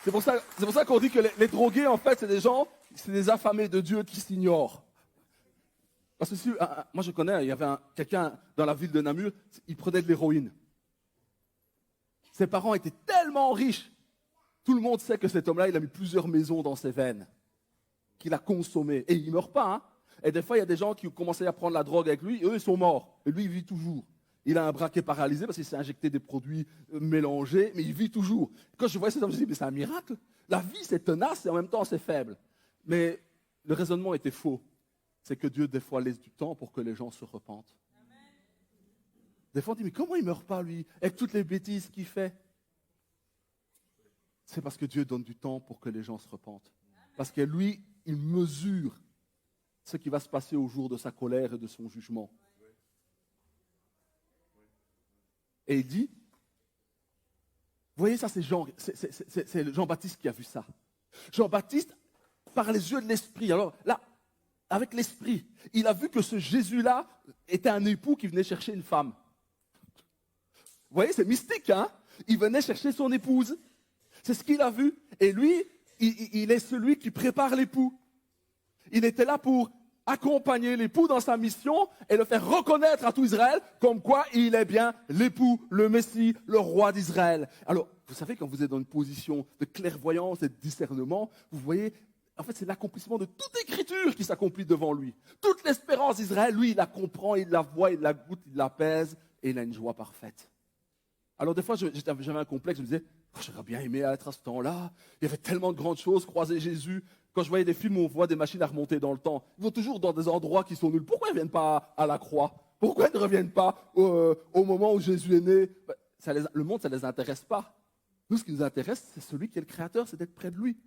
c'est pour ça qu'on dit que les drogués, en fait, c'est des affamés de Dieu qui s'ignorent. Parce que moi je connais, il y avait quelqu'un dans la ville de Namur, il prenait de l'héroïne. Ses parents étaient tellement riches. Tout le monde sait que cet homme-là, il a mis plusieurs maisons dans ses veines, qu'il a consommé. Et il ne meurt pas. Hein. Et des fois, il y a des gens qui ont commencé à prendre la drogue avec lui, et eux, ils sont morts. Et lui, il vit toujours. Il a un bras qui est paralysé parce qu'il s'est injecté des produits mélangés, mais il vit toujours. Quand je voyais cet homme, je me dis, mais c'est un miracle. La vie, c'est tenace et en même temps, c'est faible. Mais le raisonnement était faux. C'est que Dieu, des fois, laisse du temps pour que les gens se repentent. Des fois, on dit, mais comment il ne meurt pas, lui, avec toutes les bêtises qu'il fait? C'est parce que Dieu donne du temps pour que les gens se repentent. Parce que lui, il mesure ce qui va se passer au jour de sa colère et de son jugement. Et il dit, vous voyez, ça c'est Jean-Baptiste qui a vu ça. Jean-Baptiste, par les yeux de l'esprit, alors là, avec l'esprit, il a vu que ce Jésus-là était un époux qui venait chercher une femme. Vous voyez, c'est mystique, hein? Il venait chercher son épouse. C'est ce qu'il a vu. Et lui, il est celui qui prépare l'époux. Il était là pour accompagner l'époux dans sa mission et le faire reconnaître à tout Israël comme quoi il est bien l'époux, le Messie, le roi d'Israël. Alors, vous savez, quand vous êtes dans une position de clairvoyance et de discernement, vous voyez, en fait, c'est l'accomplissement de toute écriture qui s'accomplit devant lui. Toute l'espérance d'Israël, lui, il la comprend, il la voit, il la goûte, il la pèse et il a une joie parfaite. Alors, des fois, j'avais un complexe, je me disais, oh, j'aurais bien aimé être à ce temps-là. Il y avait tellement de grandes choses, croiser Jésus. Quand je voyais des films où on voit des machines à remonter dans le temps, ils vont toujours dans des endroits qui sont nuls. Pourquoi ils ne viennent pas à la croix? Pourquoi ils ne reviennent pas au moment où Jésus est né? Le monde, ça ne les intéresse pas. Nous, ce qui nous intéresse, c'est celui qui est le créateur, c'est d'être près de lui.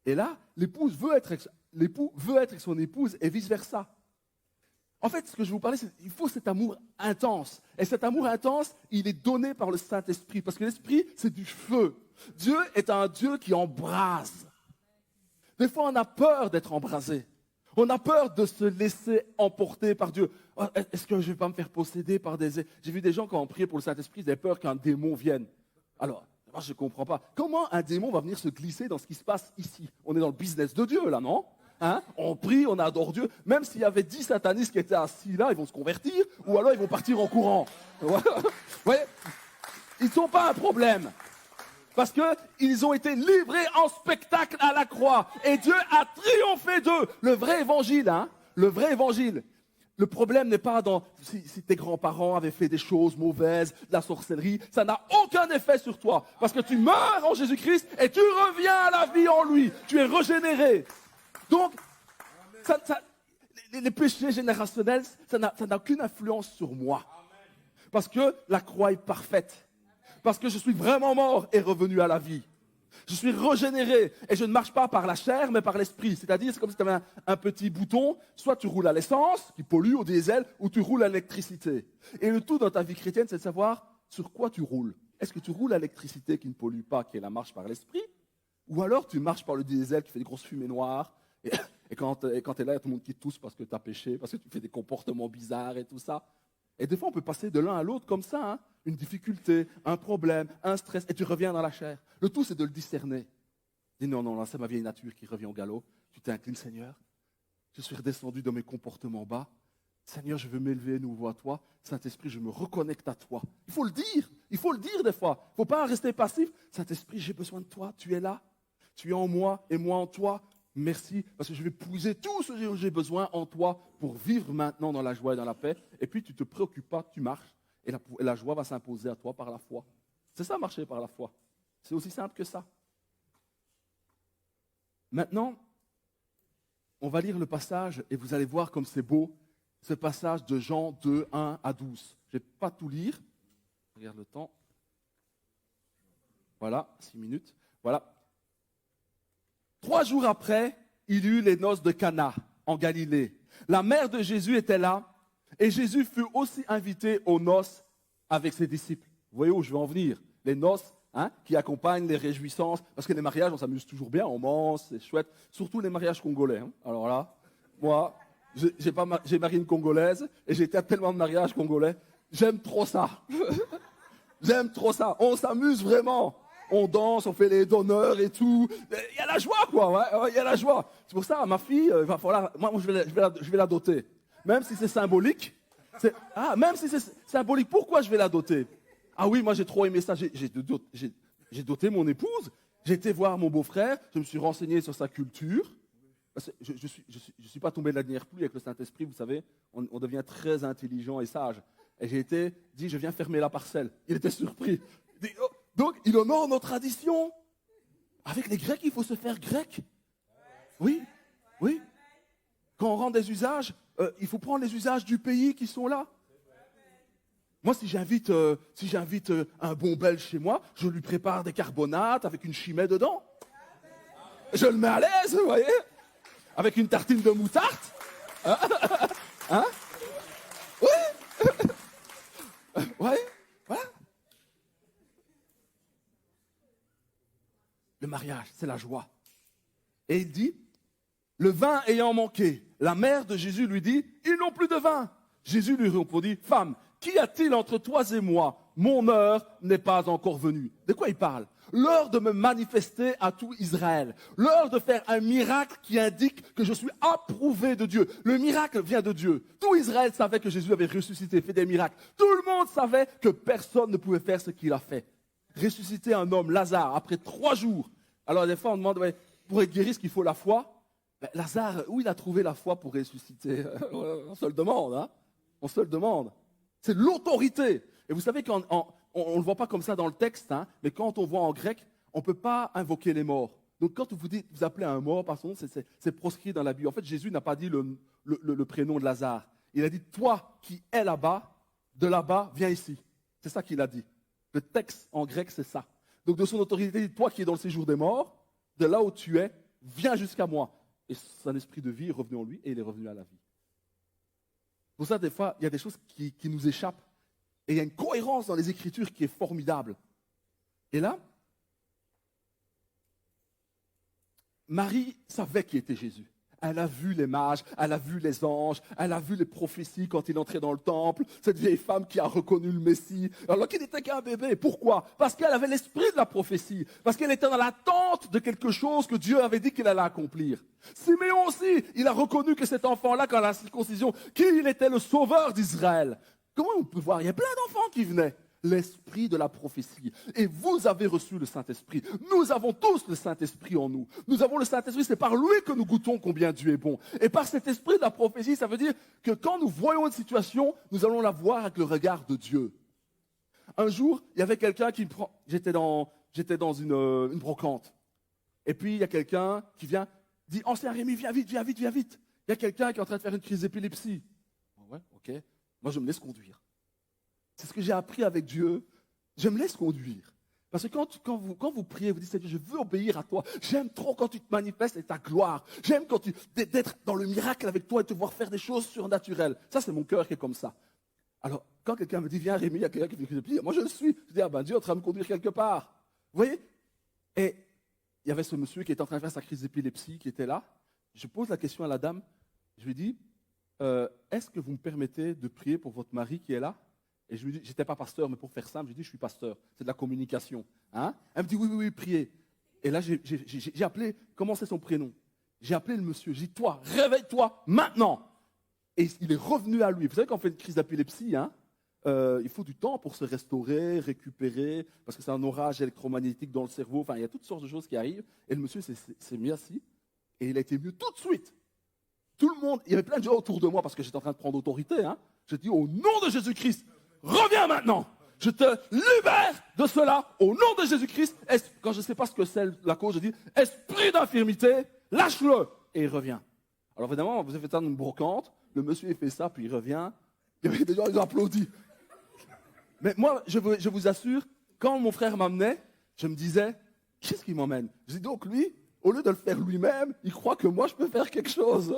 Et là, l'époux veut être avec son épouse et vice-versa. En fait, ce que je vais vous parler, c'est qu'il faut cet amour intense. Et cet amour intense, il est donné par le Saint-Esprit. Parce que l'Esprit, c'est du feu. Dieu est un Dieu qui embrase. Des fois, on a peur d'être embrasé. On a peur de se laisser emporter par Dieu. Oh, est-ce que je ne vais pas me faire posséder par des... J'ai vu des gens, quand on priait pour le Saint-Esprit, ils avaient peur qu'un démon vienne. Alors, moi, je ne comprends pas. Comment un démon va venir se glisser dans ce qui se passe ici? On est dans le business de Dieu, là, non? Hein? On prie, on adore Dieu. Même s'il y avait 10 satanistes qui étaient assis là, ils vont se convertir, ou alors ils vont partir en courant. Vous voyez? Ils ne sont pas un problème. Parce qu'ils ont été livrés en spectacle à la croix. Et Dieu a triomphé d'eux. Le vrai évangile, hein? Le vrai évangile. Le problème n'est pas dans si tes grands-parents avaient fait des choses mauvaises, de la sorcellerie. Ça n'a aucun effet sur toi. Parce que tu meurs en Jésus-Christ et tu reviens à la vie en lui. Tu es régénéré. Donc, les péchés générationnels, ça n'a aucune influence sur moi. Parce que la croix est parfaite. Parce que je suis vraiment mort et revenu à la vie. Je suis régénéré et je ne marche pas par la chair, mais par l'esprit. C'est-à-dire, c'est comme si tu avais un petit bouton, soit tu roules à l'essence, qui pollue, au diesel, ou tu roules à l'électricité. Et le tout dans ta vie chrétienne, c'est de savoir sur quoi tu roules. Est-ce que tu roules à l'électricité qui ne pollue pas, qui est la marche par l'esprit? Ou alors tu marches par le diesel qui fait des grosses fumées noires, et quand tu es là, il y a tout le monde qui tousse parce que tu as péché, parce que tu fais des comportements bizarres et tout ça. Et des fois, on peut passer de l'un à l'autre comme ça, hein. Une difficulté, un problème, un stress, et tu reviens dans la chair. Le tout, c'est de le discerner. Dis non, là, c'est ma vieille nature qui revient au galop. Tu t'inclines, Seigneur. Je suis redescendu dans mes comportements bas. Seigneur, je veux m'élever nouveau à toi. Saint-Esprit, je me reconnecte à toi. Il faut le dire des fois. Il ne faut pas rester passif. Saint-Esprit, j'ai besoin de toi, tu es là. Tu es en moi et moi en toi. Merci, parce que je vais puiser tout ce dont j'ai besoin en toi pour vivre maintenant dans la joie et dans la paix. Et puis, tu ne te préoccupes pas, tu marches. Et la joie va s'imposer à toi par la foi. C'est ça, marcher par la foi. C'est aussi simple que ça. Maintenant, on va lire le passage et vous allez voir comme c'est beau, ce passage de Jean 2, 1 à 12. Je ne vais pas tout lire. Regarde le temps. Voilà, 6 minutes. Voilà. 3 jours après, il eut les noces de Cana, en Galilée. La mère de Jésus était là, et Jésus fut aussi invité aux noces avec ses disciples. Vous voyez où je veux en venir? Les noces, hein, qui accompagnent les réjouissances. Parce que les mariages, on s'amuse toujours bien, on mange, c'est chouette. Surtout les mariages congolais. Hein. Alors là, moi, j'ai marié une Congolaise, et j'ai été à tellement de mariages congolais. J'aime trop ça. J'aime trop ça. On s'amuse vraiment. On danse, on fait les donneurs et tout. Il y a la joie, quoi. Ouais, il y a la joie. C'est pour ça, ma fille, va falloir, moi, je vais la doter. Même si c'est symbolique. Même si c'est symbolique, pourquoi je vais la doter? Ah oui, moi, j'ai trop aimé ça. J'ai doté mon épouse. J'ai été voir mon beau-frère. Je me suis renseigné sur sa culture. Je ne suis pas tombé de la dernière pluie avec le Saint-Esprit, vous savez. On devient très intelligent et sage. Et j'ai dit, je viens fermer la parcelle. Il était surpris. Il dit, oh. Donc, il honore nos traditions. Avec les Grecs, il faut se faire grec. Oui. Quand on rend des usages, il faut prendre les usages du pays qui sont là. Moi, si j'invite un bon Belge chez moi, je lui prépare des carbonates avec une chimée dedans. Je le mets à l'aise, vous voyez, avec une tartine de moutarde. Hein? Ouais. Ouais, voilà. Le mariage, c'est la joie. Et il dit, le vin ayant manqué, la mère de Jésus lui dit, ils n'ont plus de vin. Jésus lui répondit, femme, qu'y a-t-il entre toi et moi? Mon heure n'est pas encore venue. De quoi il parle? L'heure de me manifester à tout Israël. L'heure de faire un miracle qui indique que je suis approuvé de Dieu. Le miracle vient de Dieu. Tout Israël savait que Jésus avait ressuscité, fait des miracles. Tout le monde savait que personne ne pouvait faire ce qu'il a fait. Ressusciter un homme, Lazare, après 3 jours. Alors des fois on demande, ouais, pour être guéri, est-ce qu'il faut la foi? Ben, Lazare, où il a trouvé la foi pour ressusciter? On se le demande, hein? On se le demande. C'est l'autorité. Et vous savez qu'on ne le voit pas comme ça dans le texte, hein, mais quand on voit en grec, on ne peut pas invoquer les morts. Donc quand vous dites, vous appelez un mort par son nom, c'est proscrit dans la Bible. En fait, Jésus n'a pas dit le prénom de Lazare. Il a dit, toi qui es là-bas, de là-bas, viens ici. C'est ça qu'il a dit. Le texte en grec, c'est ça. Donc de son autorité, il dit, toi qui es dans le séjour des morts, de là où tu es, viens jusqu'à moi. Et son esprit de vie est revenu en lui et il est revenu à la vie. Pour ça, des fois, il y a des choses qui nous échappent. Et il y a une cohérence dans les Écritures qui est formidable. Et là, Marie savait qui était Jésus. Elle a vu les mages, elle a vu les anges, elle a vu les prophéties quand il entrait dans le temple. Cette vieille femme qui a reconnu le Messie, alors qu'il n'était qu'un bébé. Pourquoi? Parce qu'elle avait l'esprit de la prophétie. Parce qu'elle était dans l'attente de quelque chose que Dieu avait dit qu'il allait accomplir. Siméon aussi, il a reconnu que cet enfant-là, quand la circoncision, qu'il était le sauveur d'Israël. Comment on peut voir? Il y a plein d'enfants qui venaient. L'esprit de la prophétie. Et vous avez reçu le Saint-Esprit. Nous avons tous le Saint-Esprit en nous. Nous avons le Saint-Esprit, c'est par lui que nous goûtons combien Dieu est bon. Et par cet esprit de la prophétie, ça veut dire que quand nous voyons une situation, nous allons la voir avec le regard de Dieu. Un jour, il y avait quelqu'un qui me prend... J'étais dans une brocante. Et puis, il y a quelqu'un qui vient, dit, ancien Rémi, viens vite, viens vite, viens vite. Il y a quelqu'un qui est en train de faire une crise d'épilepsie. Ouais, ok. Moi, je me laisse conduire. C'est ce que j'ai appris avec Dieu. Je me laisse conduire. Parce que quand vous priez, vous dites, Seigneur, je veux obéir à toi. J'aime trop quand tu te manifestes et ta gloire. J'aime d'être dans le miracle avec toi et te voir faire des choses surnaturelles. Ça, c'est mon cœur qui est comme ça. Alors, quand quelqu'un me dit, viens Rémi, il y a quelqu'un qui fait une crise, moi je le suis. Je dis, ah ben Dieu est en train de me conduire quelque part. Vous voyez? Et il y avait ce monsieur qui était en train de faire sa crise d'épilepsie, qui était là. Je pose la question à la dame. Je lui dis, est-ce que vous me permettez de prier pour votre mari qui est là? Et je lui dis, j'étais pas pasteur, mais pour faire simple, je lui dis, je suis pasteur. C'est de la communication. Hein? Elle me dit, oui, oui, oui, priez. Et là, j'ai appelé, comment c'est son prénom? J'ai appelé le monsieur. J'ai dit, toi, réveille-toi maintenant. Et il est revenu à lui. Vous savez, quand on fait une crise d'épilepsie, hein, il faut du temps pour se restaurer, récupérer, parce que c'est un orage électromagnétique dans le cerveau. Enfin, il y a toutes sortes de choses qui arrivent. Et le monsieur s'est mis assis. Et il a été mieux tout de suite. Tout le monde, il y avait plein de gens autour de moi parce que j'étais en train de prendre autorité. Hein. J'ai dit, au nom de Jésus-Christ, reviens maintenant. Je te libère de cela au nom de Jésus-Christ. Quand je ne sais pas ce que c'est la cause, je dis, esprit d'infirmité, lâche-le. Et il revient. Alors évidemment, vous avez fait ça dans une brocante. Le monsieur, il fait ça, puis il revient. Il y avait des gens, ils ont applaudi. Mais moi, je vous assure, quand mon frère m'amenait, je me disais, qu'est-ce qu'il m'emmène? Je dis donc, lui, au lieu de le faire lui-même, il croit que moi, je peux faire quelque chose.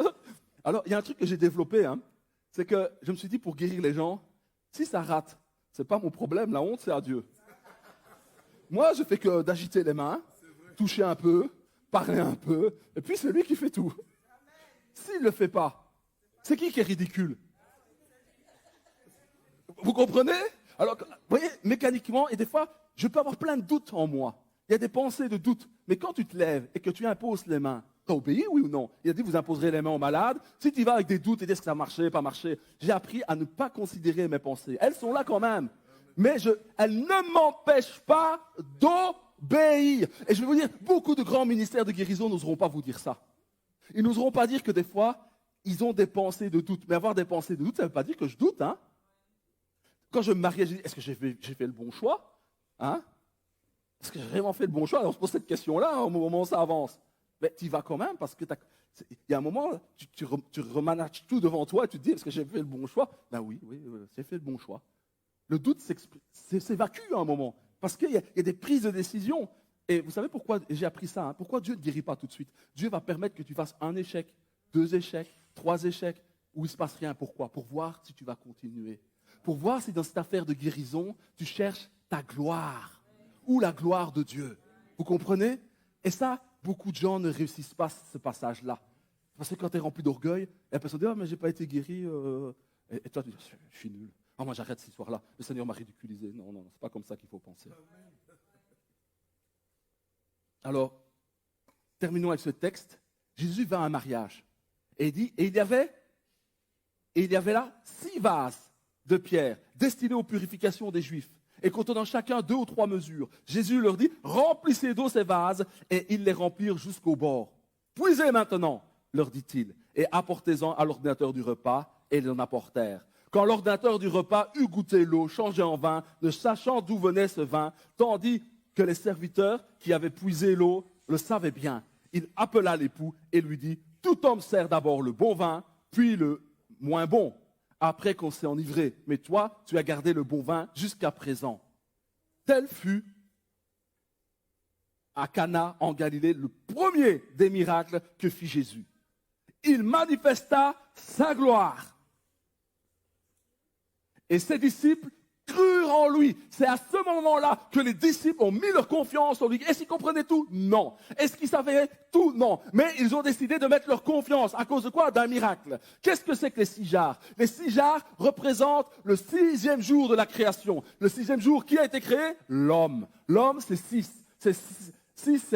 Alors, il y a un truc que j'ai développé, hein, c'est que je me suis dit, pour guérir les gens, si ça rate, ce n'est pas mon problème, la honte, c'est à Dieu. Moi, je fais que d'agiter les mains, toucher un peu, parler un peu, et puis c'est lui qui fait tout. S'il ne le fait pas, c'est qui est ridicule? Vous comprenez? Alors, vous voyez, mécaniquement, et des fois, je peux avoir plein de doutes en moi. Il y a des pensées de doute. Mais quand tu te lèves et que tu imposes les mains, tu as obéi, oui ou non? Il a dit, vous imposerez les mains aux malades. Si tu y vas avec des doutes et dis, est-ce que ça a marché, pas marché? J'ai appris à ne pas considérer mes pensées. Elles sont là quand même. Mais elles ne m'empêchent pas d'obéir. Et je vais vous dire, beaucoup de grands ministères de guérison n'oseront pas vous dire ça. Ils n'oseront pas dire que des fois, ils ont des pensées de doute. Mais avoir des pensées de doute, ça ne veut pas dire que je doute. Hein? Quand je me mariais, j'ai dit, est-ce que j'ai fait le bon choix? Hein? Est-ce que j'ai vraiment fait le bon choix? Et on se pose cette question-là hein, au moment où ça avance. Mais tu y vas quand même parce que il y a un moment, tu remanages tout devant toi et tu te dis, est-ce que j'ai fait le bon choix? Ben oui, j'ai fait le bon choix. Le doute s'évacue à un moment parce qu'il y a des prises de décision. Et vous savez pourquoi j'ai appris ça? Hein? Pourquoi Dieu ne guérit pas tout de suite? Dieu va permettre que tu fasses un échec, 2 échecs, 3 échecs. où il ne se passe rien. Pourquoi? Pour voir si tu vas continuer. Pour voir si dans cette affaire de guérison, tu cherches ta gloire ou la gloire de Dieu. Vous comprenez? Et ça, beaucoup de gens ne réussissent pas ce passage-là. Parce que quand tu es rempli d'orgueil, la personne dit « Ah, mais je n'ai pas été guéri. Et toi, tu dis « Je suis nul. Ah, moi, j'arrête cette histoire-là. Le Seigneur m'a ridiculisé. » Non, non, ce n'est pas comme ça qu'il faut penser. Alors, terminons avec ce texte. Jésus va à un mariage. Et il dit, et il y avait là 6 vases de pierre destinés aux purifications des Juifs, et contenant chacun 2 ou 3 mesures. Jésus leur dit, remplissez d'eau ces vases, et ils les remplirent jusqu'au bord. Puisez maintenant, leur dit-il, et apportez-en à l'ordinateur du repas, et ils en apportèrent. Quand l'ordinateur du repas eut goûté l'eau changée en vin, ne sachant d'où venait ce vin, tandis que les serviteurs qui avaient puisé l'eau le savaient bien, il appela l'époux et lui dit, tout homme sert d'abord le bon vin, puis le moins bon, après qu'on s'est enivré. Mais toi, tu as gardé le bon vin jusqu'à présent. Tel fut à Cana en Galilée le premier des miracles que fit Jésus. Il manifesta sa gloire. Et ses disciples crurent en lui. C'est à ce moment-là que les disciples ont mis leur confiance en lui. Est-ce qu'ils comprenaient tout? Non. Est-ce qu'ils savaient tout? Non. Mais ils ont décidé de mettre leur confiance. À cause de quoi? D'un miracle. Qu'est-ce que c'est que les 6 jarres? Les 6 jarres représentent le 6e jour de la création. Le 6e jour, qui a été créé? L'homme. L'homme, c'est 6. 6,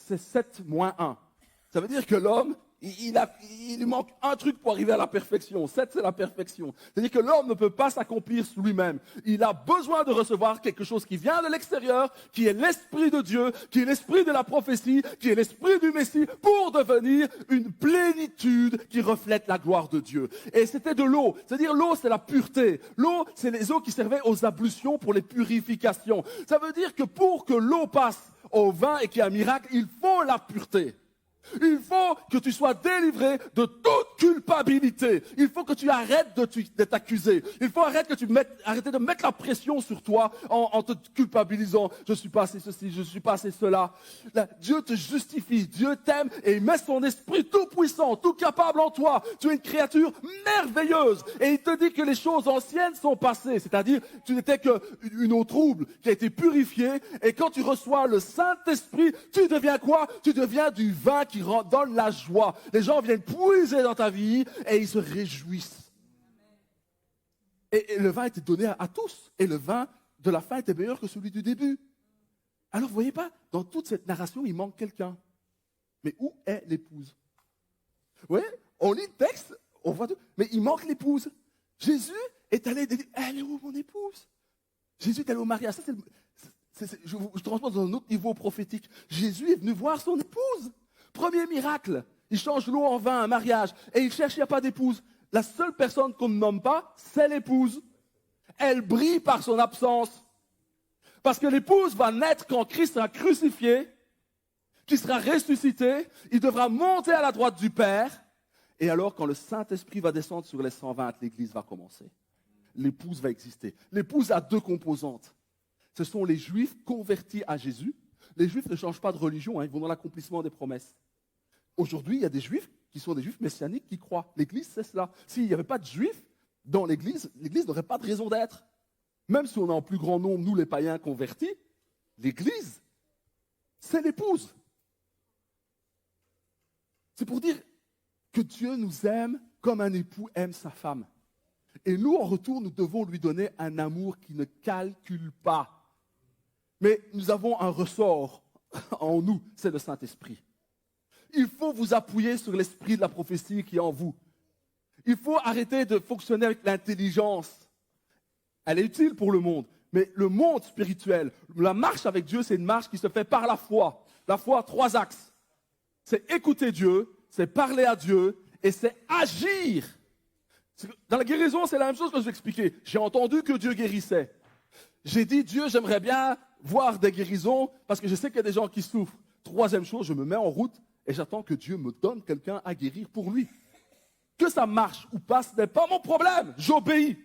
c'est 7 moins 1. Ça veut dire que l'homme, il lui manque un truc pour arriver à la perfection. 7, c'est la perfection. C'est-à-dire que l'homme ne peut pas s'accomplir lui-même. Il a besoin de recevoir quelque chose qui vient de l'extérieur, qui est l'Esprit de Dieu, qui est l'Esprit de la prophétie, qui est l'Esprit du Messie, pour devenir une plénitude qui reflète la gloire de Dieu. Et c'était de l'eau. C'est-à-dire l'eau, c'est la pureté. L'eau, c'est les eaux qui servaient aux ablutions pour les purifications. Ça veut dire que pour que l'eau passe au vin et qu'il y ait un miracle, il faut la pureté. Il faut que tu sois délivré de toute culpabilité. Il faut que tu arrêtes de t'accuser. Il faut arrêter de mettre la pression sur toi en te culpabilisant. Je suis pas assez ceci, je suis pas assez cela. Là, Dieu te justifie, Dieu t'aime et il met son esprit tout puissant, tout capable en toi. Tu es une créature merveilleuse et il te dit que les choses anciennes sont passées. C'est-à-dire, tu n'étais qu'une eau trouble qui a été purifiée et quand tu reçois le Saint-Esprit, tu deviens quoi? Tu deviens du vin qui donne la joie. Les gens viennent puiser dans ta vie et ils se réjouissent. Et le vin était donné à tous. Et le vin de la fin était meilleur que celui du début. Alors, vous voyez pas, dans toute cette narration, il manque quelqu'un. Mais où est l'épouse? Vous voyez, on lit le texte, on voit tout, mais il manque l'épouse. Jésus est allé dire, elle est où mon épouse? Jésus est allé au mariage. Ça, je transporte dans un autre niveau prophétique. Jésus est venu voir son épouse. Premier miracle, il change l'eau en vin, un mariage, et il cherche, il n'y a pas d'épouse. La seule personne qu'on ne nomme pas, c'est l'épouse. Elle brille par son absence. Parce que l'épouse va naître quand Christ sera crucifié, qui sera ressuscité, il devra monter à la droite du Père, et alors quand le Saint-Esprit va descendre sur les 120, l'Église va commencer. L'épouse va exister. L'épouse a 2 composantes. Ce sont les Juifs convertis à Jésus. Les Juifs ne changent pas de religion, ils vont dans l'accomplissement des promesses. Aujourd'hui, il y a des Juifs qui sont des Juifs messianiques qui croient. L'Église, c'est cela. S'il n'y avait pas de Juifs dans l'Église, l'Église n'aurait pas de raison d'être. Même si on a en plus grand nombre, nous les païens convertis, l'Église, c'est l'épouse. C'est pour dire que Dieu nous aime comme un époux aime sa femme. Et nous, en retour, nous devons lui donner un amour qui ne calcule pas. Mais nous avons un ressort en nous, c'est le Saint-Esprit. Il faut vous appuyer sur l'esprit de la prophétie qui est en vous. Il faut arrêter de fonctionner avec l'intelligence. Elle est utile pour le monde, mais le monde spirituel, la marche avec Dieu, c'est une marche qui se fait par la foi. La foi, 3 axes. C'est écouter Dieu, c'est parler à Dieu et c'est agir. Dans la guérison, c'est la même chose que je vous expliquais. J'ai entendu que Dieu guérissait. J'ai dit, Dieu, j'aimerais bien voir des guérisons parce que je sais qu'il y a des gens qui souffrent. 3e chose, je me mets en route et j'attends que Dieu me donne quelqu'un à guérir pour lui. Que ça marche ou pas, ce n'est pas mon problème. J'obéis.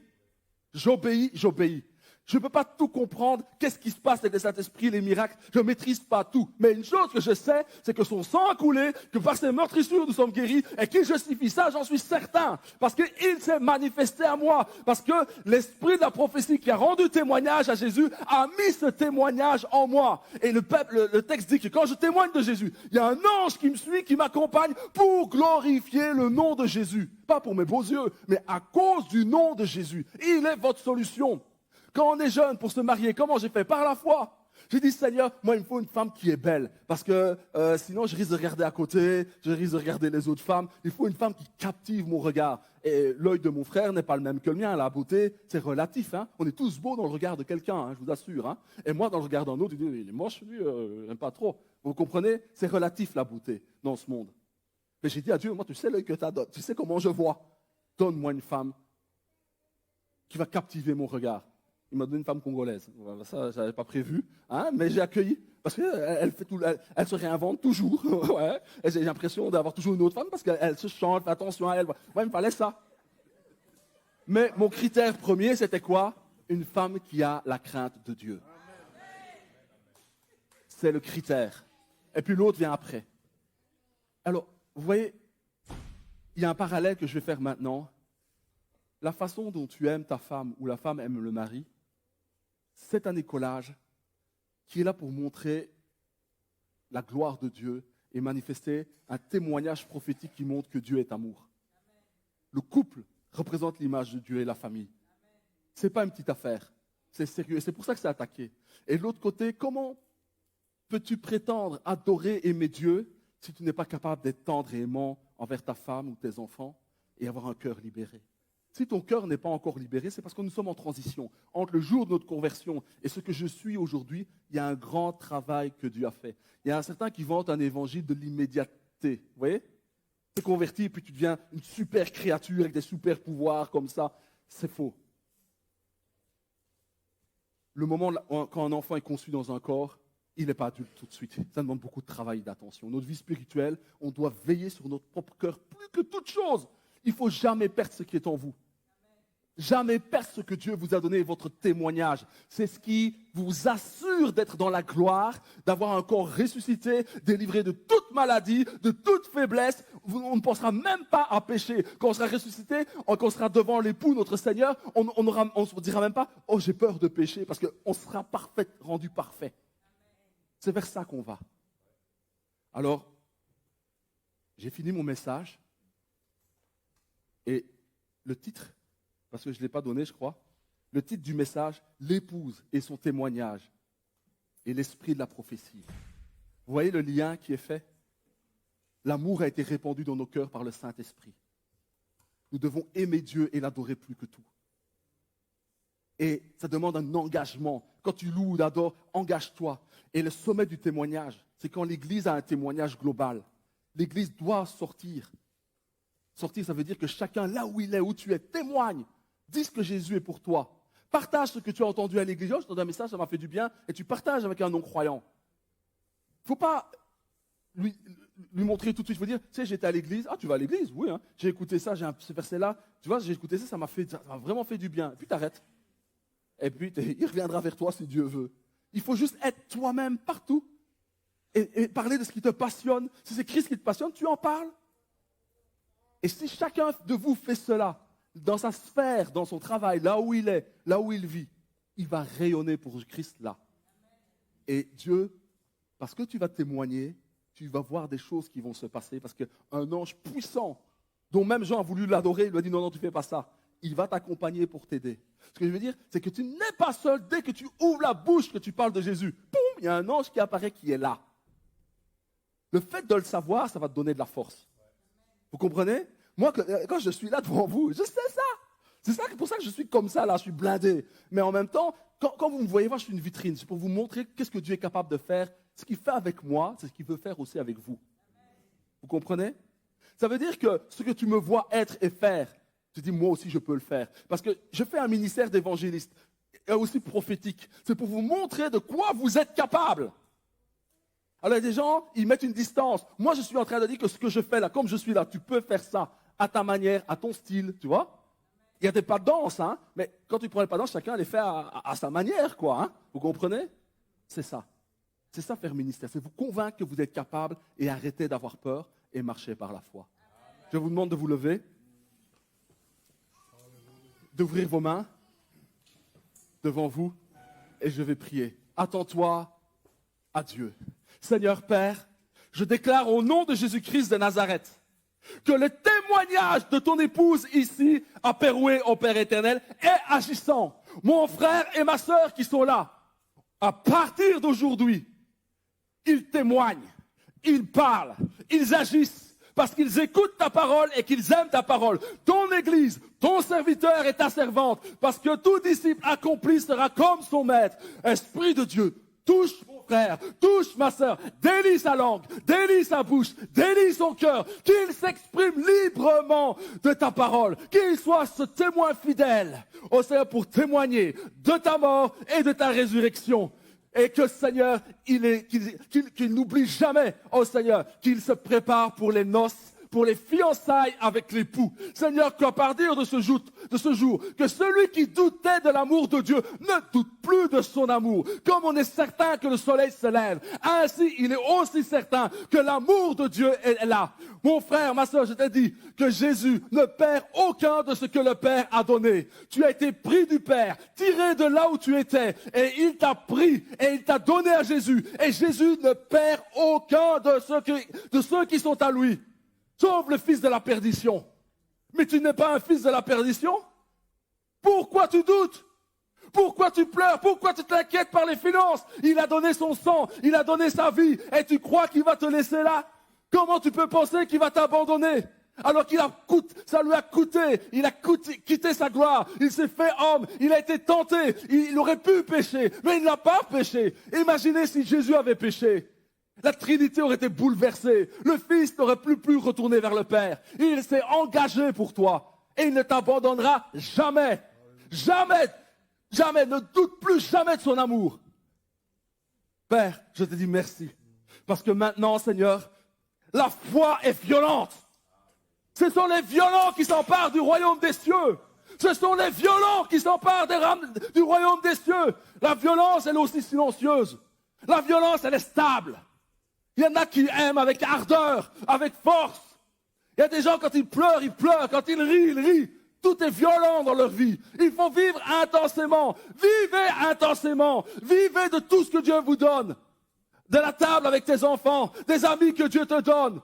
J'obéis. Je ne peux pas tout comprendre. Qu'est-ce qui se passe avec le Saint-Esprit, les miracles? Je ne maîtrise pas tout. Mais une chose que je sais, c'est que son sang a coulé, que par ses meurtrissures nous sommes guéris, et qu'il justifie ça, j'en suis certain. Parce qu'il s'est manifesté à moi. Parce que l'Esprit de la prophétie qui a rendu témoignage à Jésus a mis ce témoignage en moi. Et le texte dit que quand je témoigne de Jésus, il y a un ange qui me suit, qui m'accompagne pour glorifier le nom de Jésus. Pas pour mes beaux yeux, mais à cause du nom de Jésus. Il est votre solution. Quand on est jeune pour se marier, comment j'ai fait? Par la foi. J'ai dit, Seigneur, moi, il me faut une femme qui est belle. Parce que sinon, je risque de regarder à côté, je risque de regarder les autres femmes. Il faut une femme qui captive mon regard. Et l'œil de mon frère n'est pas le même que le mien. La beauté, c'est relatif. Hein. On est tous beaux dans le regard de quelqu'un, hein, je vous assure. Hein. Et moi, dans le regard d'un autre, il dit, il est moche, lui, j'aime pas trop. Vous comprenez? C'est relatif, la beauté, dans ce monde. Mais j'ai dit à Dieu, moi, tu sais l'œil que tu as, tu sais comment je vois. Donne-moi une femme qui va captiver mon regard. Il m'a donné une femme congolaise. Ça, je n'avais pas prévu, hein, mais j'ai accueilli. Parce qu'elle elle se réinvente toujours. Ouais. Et j'ai l'impression d'avoir toujours une autre femme parce qu'elle se change, fait attention à elle. Ouais, il me fallait ça. Mais mon critère premier, c'était quoi? Une femme qui a la crainte de Dieu. C'est le critère. Et puis l'autre vient après. Alors, vous voyez, il y a un parallèle que je vais faire maintenant. La façon dont tu aimes ta femme ou la femme aime le mari, c'est un écolage qui est là pour montrer la gloire de Dieu et manifester un témoignage prophétique qui montre que Dieu est amour. Le couple représente l'image de Dieu et la famille. Ce n'est pas une petite affaire, c'est sérieux. C'est pour ça que c'est attaqué. Et de l'autre côté, comment peux-tu prétendre adorer, aimer Dieu si tu n'es pas capable d'être tendre et aimant envers ta femme ou tes enfants et avoir un cœur libéré? Si ton cœur n'est pas encore libéré, c'est parce que nous sommes en transition. Entre le jour de notre conversion et ce que je suis aujourd'hui, il y a un grand travail que Dieu a fait. Il y a certains qui vantent un évangile de l'immédiateté. Vous voyez? Tu es converti et puis tu deviens une super créature avec des super pouvoirs comme ça. C'est faux. Le moment quand un enfant est conçu dans un corps, il n'est pas adulte tout de suite. Ça demande beaucoup de travail et d'attention. Notre vie spirituelle, on doit veiller sur notre propre cœur plus que toute chose. Il ne faut jamais perdre ce qui est en vous. Jamais perdre ce que Dieu vous a donné, votre témoignage. C'est ce qui vous assure d'être dans la gloire, d'avoir un corps ressuscité, délivré de toute maladie, de toute faiblesse. On ne pensera même pas à pécher. Quand on sera ressuscité, quand on sera devant l'époux, notre Seigneur, on ne se dira même pas « Oh, j'ai peur de pécher » parce qu'on sera parfait, rendu parfait. C'est vers ça qu'on va. Alors, j'ai fini mon message et le titre, parce que je ne l'ai pas donné, je crois, le titre du message, l'épouse et son témoignage et l'esprit de la prophétie. Vous voyez le lien qui est fait? L'amour a été répandu dans nos cœurs par le Saint-Esprit. Nous devons aimer Dieu et l'adorer plus que tout. Et ça demande un engagement. Quand tu loues ou adores, engage-toi. Et le sommet du témoignage, c'est quand l'Église a un témoignage global. L'Église doit sortir. Sortir, ça veut dire que chacun, là où il est, où tu es, témoigne. Dis que Jésus est pour toi. Partage ce que tu as entendu à l'église. Oh, je t'ai donné un message, ça m'a fait du bien. Et tu partages avec un non-croyant. Il ne faut pas lui montrer tout de suite. Il faut dire, tu sais, j'étais à l'église. Ah, tu vas à l'église? Oui, hein. J'ai écouté ça, j'ai ce verset-là. Tu vois, j'ai écouté ça, ça m'a vraiment fait du bien. Et puis t'arrêtes. Et puis il reviendra vers toi si Dieu veut. Il faut juste être toi-même partout. Et parler de ce qui te passionne. Si c'est Christ qui te passionne, tu en parles. Et si chacun de vous fait cela, dans sa sphère, dans son travail, là où il est, là où il vit, il va rayonner pour Christ là. Et Dieu, parce que tu vas témoigner, tu vas voir des choses qui vont se passer, parce qu'un ange puissant, dont même Jean a voulu l'adorer, il lui a dit non, tu ne fais pas ça. Il va t'accompagner pour t'aider. Ce que je veux dire, c'est que tu n'es pas seul. Dès que tu ouvres la bouche, que tu parles de Jésus, boum, il y a un ange qui apparaît, qui est là. Le fait de le savoir, ça va te donner de la force. Vous comprenez? Moi, quand je suis là devant vous, je sais ça. C'est pour ça que je suis comme ça, là, je suis blindé. Mais en même temps, quand vous me voyez, moi, je suis une vitrine. C'est pour vous montrer qu'est-ce que Dieu est capable de faire. Ce qu'il fait avec moi, c'est ce qu'il veut faire aussi avec vous. Vous comprenez? Ça veut dire que ce que tu me vois être et faire, tu dis, moi aussi, je peux le faire. Parce que je fais un ministère d'évangéliste, et aussi prophétique. C'est pour vous montrer de quoi vous êtes capable. Alors, il y a des gens, ils mettent une distance. Moi, je suis en train de dire que ce que je fais là, comme je suis là, tu peux faire ça à ta manière, à ton style, tu vois. Il y a des pas de danse, hein, mais quand tu prends les pas de danse, chacun les fait à sa manière, quoi. Hein, vous comprenez? C'est ça. C'est ça faire ministère. C'est vous convaincre que vous êtes capable et arrêter d'avoir peur et marcher par la foi. Je vous demande de vous lever, d'ouvrir vos mains devant vous et je vais prier. Attends-toi à Dieu. Seigneur Père, je déclare au nom de Jésus-Christ de Nazareth que le témoignage de ton épouse ici à Péroué, au Père éternel, est agissant. Mon frère et ma sœur qui sont là, à partir d'aujourd'hui, ils témoignent, ils parlent, ils agissent, parce qu'ils écoutent ta parole et qu'ils aiment ta parole. Ton Église, ton serviteur et ta servante, parce que tout disciple accompli sera comme son maître. Esprit de Dieu, touche mon frère, touche ma sœur, délie sa langue, délie sa bouche, délie son cœur, qu'il s'exprime librement de ta parole, qu'il soit ce témoin fidèle, au Seigneur, pour témoigner de ta mort et de ta résurrection. Et que Seigneur, qu'il n'oublie jamais, oh Seigneur, qu'il se prépare pour les noces, pour les fiançailles avec l'époux. Seigneur, qu'à partir de ce jour, que celui qui doutait de l'amour de Dieu ne doute plus de son amour. Comme on est certain que le soleil se lève, ainsi il est aussi certain que l'amour de Dieu est là. Mon frère, ma soeur, je t'ai dit que Jésus ne perd aucun de ce que le Père a donné. Tu as été pris du Père, tiré de là où tu étais, et il t'a pris, et il t'a donné à Jésus. Et Jésus ne perd aucun de ceux qui sont à lui. Sauf le fils de la perdition. Mais tu n'es pas un fils de la perdition? Pourquoi tu doutes? Pourquoi tu pleures? Pourquoi tu t'inquiètes par les finances? Il a donné son sang, il a donné sa vie, et tu crois qu'il va te laisser là? Comment tu peux penser qu'il va t'abandonner? Alors ça lui a coûté, il a quitté sa gloire, il s'est fait homme, il a été tenté, il aurait pu pécher, mais il n'a pas péché. Imaginez si Jésus avait péché. La Trinité aurait été bouleversée. Le Fils n'aurait plus pu retourner vers le Père. Il s'est engagé pour toi. Et il ne t'abandonnera jamais. Jamais. Jamais. Ne doute plus jamais de son amour. Père, je te dis merci. Parce que maintenant, Seigneur, la foi est violente. Ce sont les violents qui s'emparent du royaume des cieux. Ce sont les violents qui s'emparent du royaume des cieux. La violence, elle est aussi silencieuse. La violence, elle est stable. Il y en a qui aiment avec ardeur, avec force. Il y a des gens, quand ils pleurent, ils pleurent. Quand ils rient, ils rient. Tout est violent dans leur vie. Il faut vivre intensément. Vivez intensément. Vivez de tout ce que Dieu vous donne. De la table avec tes enfants, des amis que Dieu te donne.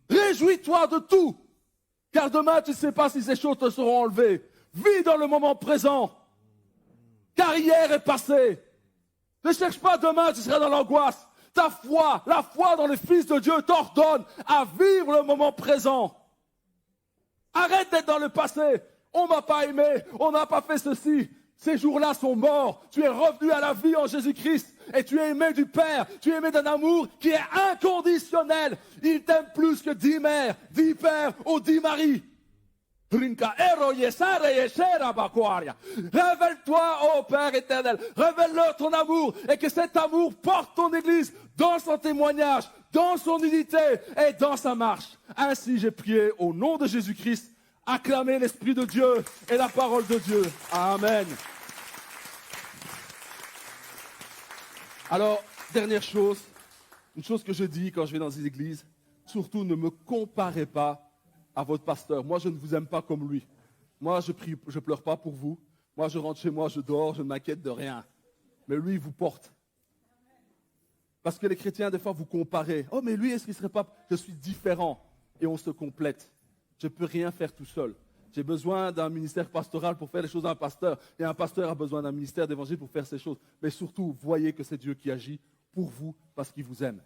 Réjouis-toi de tout. Car demain, tu ne sais pas si ces choses te seront enlevées. Vis dans le moment présent. Car hier est passé. Ne cherche pas demain, tu seras dans l'angoisse. Ta foi, la foi dans le Fils de Dieu t'ordonne à vivre le moment présent. Arrête d'être dans le passé. On m'a pas aimé, on n'a pas fait ceci. Ces jours-là sont morts. Tu es revenu à la vie en Jésus-Christ. Et tu es aimé du Père. Tu es aimé d'un amour qui est inconditionnel. Il t'aime plus que 10 mères, 10 pères ou 10 maris. Révèle-toi, ô Père éternel. Révèle-leur ton amour. Et que cet amour porte ton Église dans son témoignage, dans son unité et dans sa marche. Ainsi j'ai prié au nom de Jésus-Christ. Acclamez l'Esprit de Dieu et la parole de Dieu. Amen. Alors, dernière chose, une chose que je dis quand je vais dans les églises, surtout ne me comparez pas à votre pasteur. Moi, je ne vous aime pas comme lui. Moi, je prie, je pleure pas pour vous. Moi, je rentre chez moi, je dors, je ne m'inquiète de rien. Mais lui, il vous porte. Parce que les chrétiens, des fois, vous comparez. Oh, mais lui, est-ce qu'il ne serait pas... Je suis différent. Et on se complète. Je ne peux rien faire tout seul. J'ai besoin d'un ministère pastoral pour faire les choses d'un pasteur. Et un pasteur a besoin d'un ministère d'évangile pour faire ces choses. Mais surtout, voyez que c'est Dieu qui agit pour vous parce qu'il vous aime.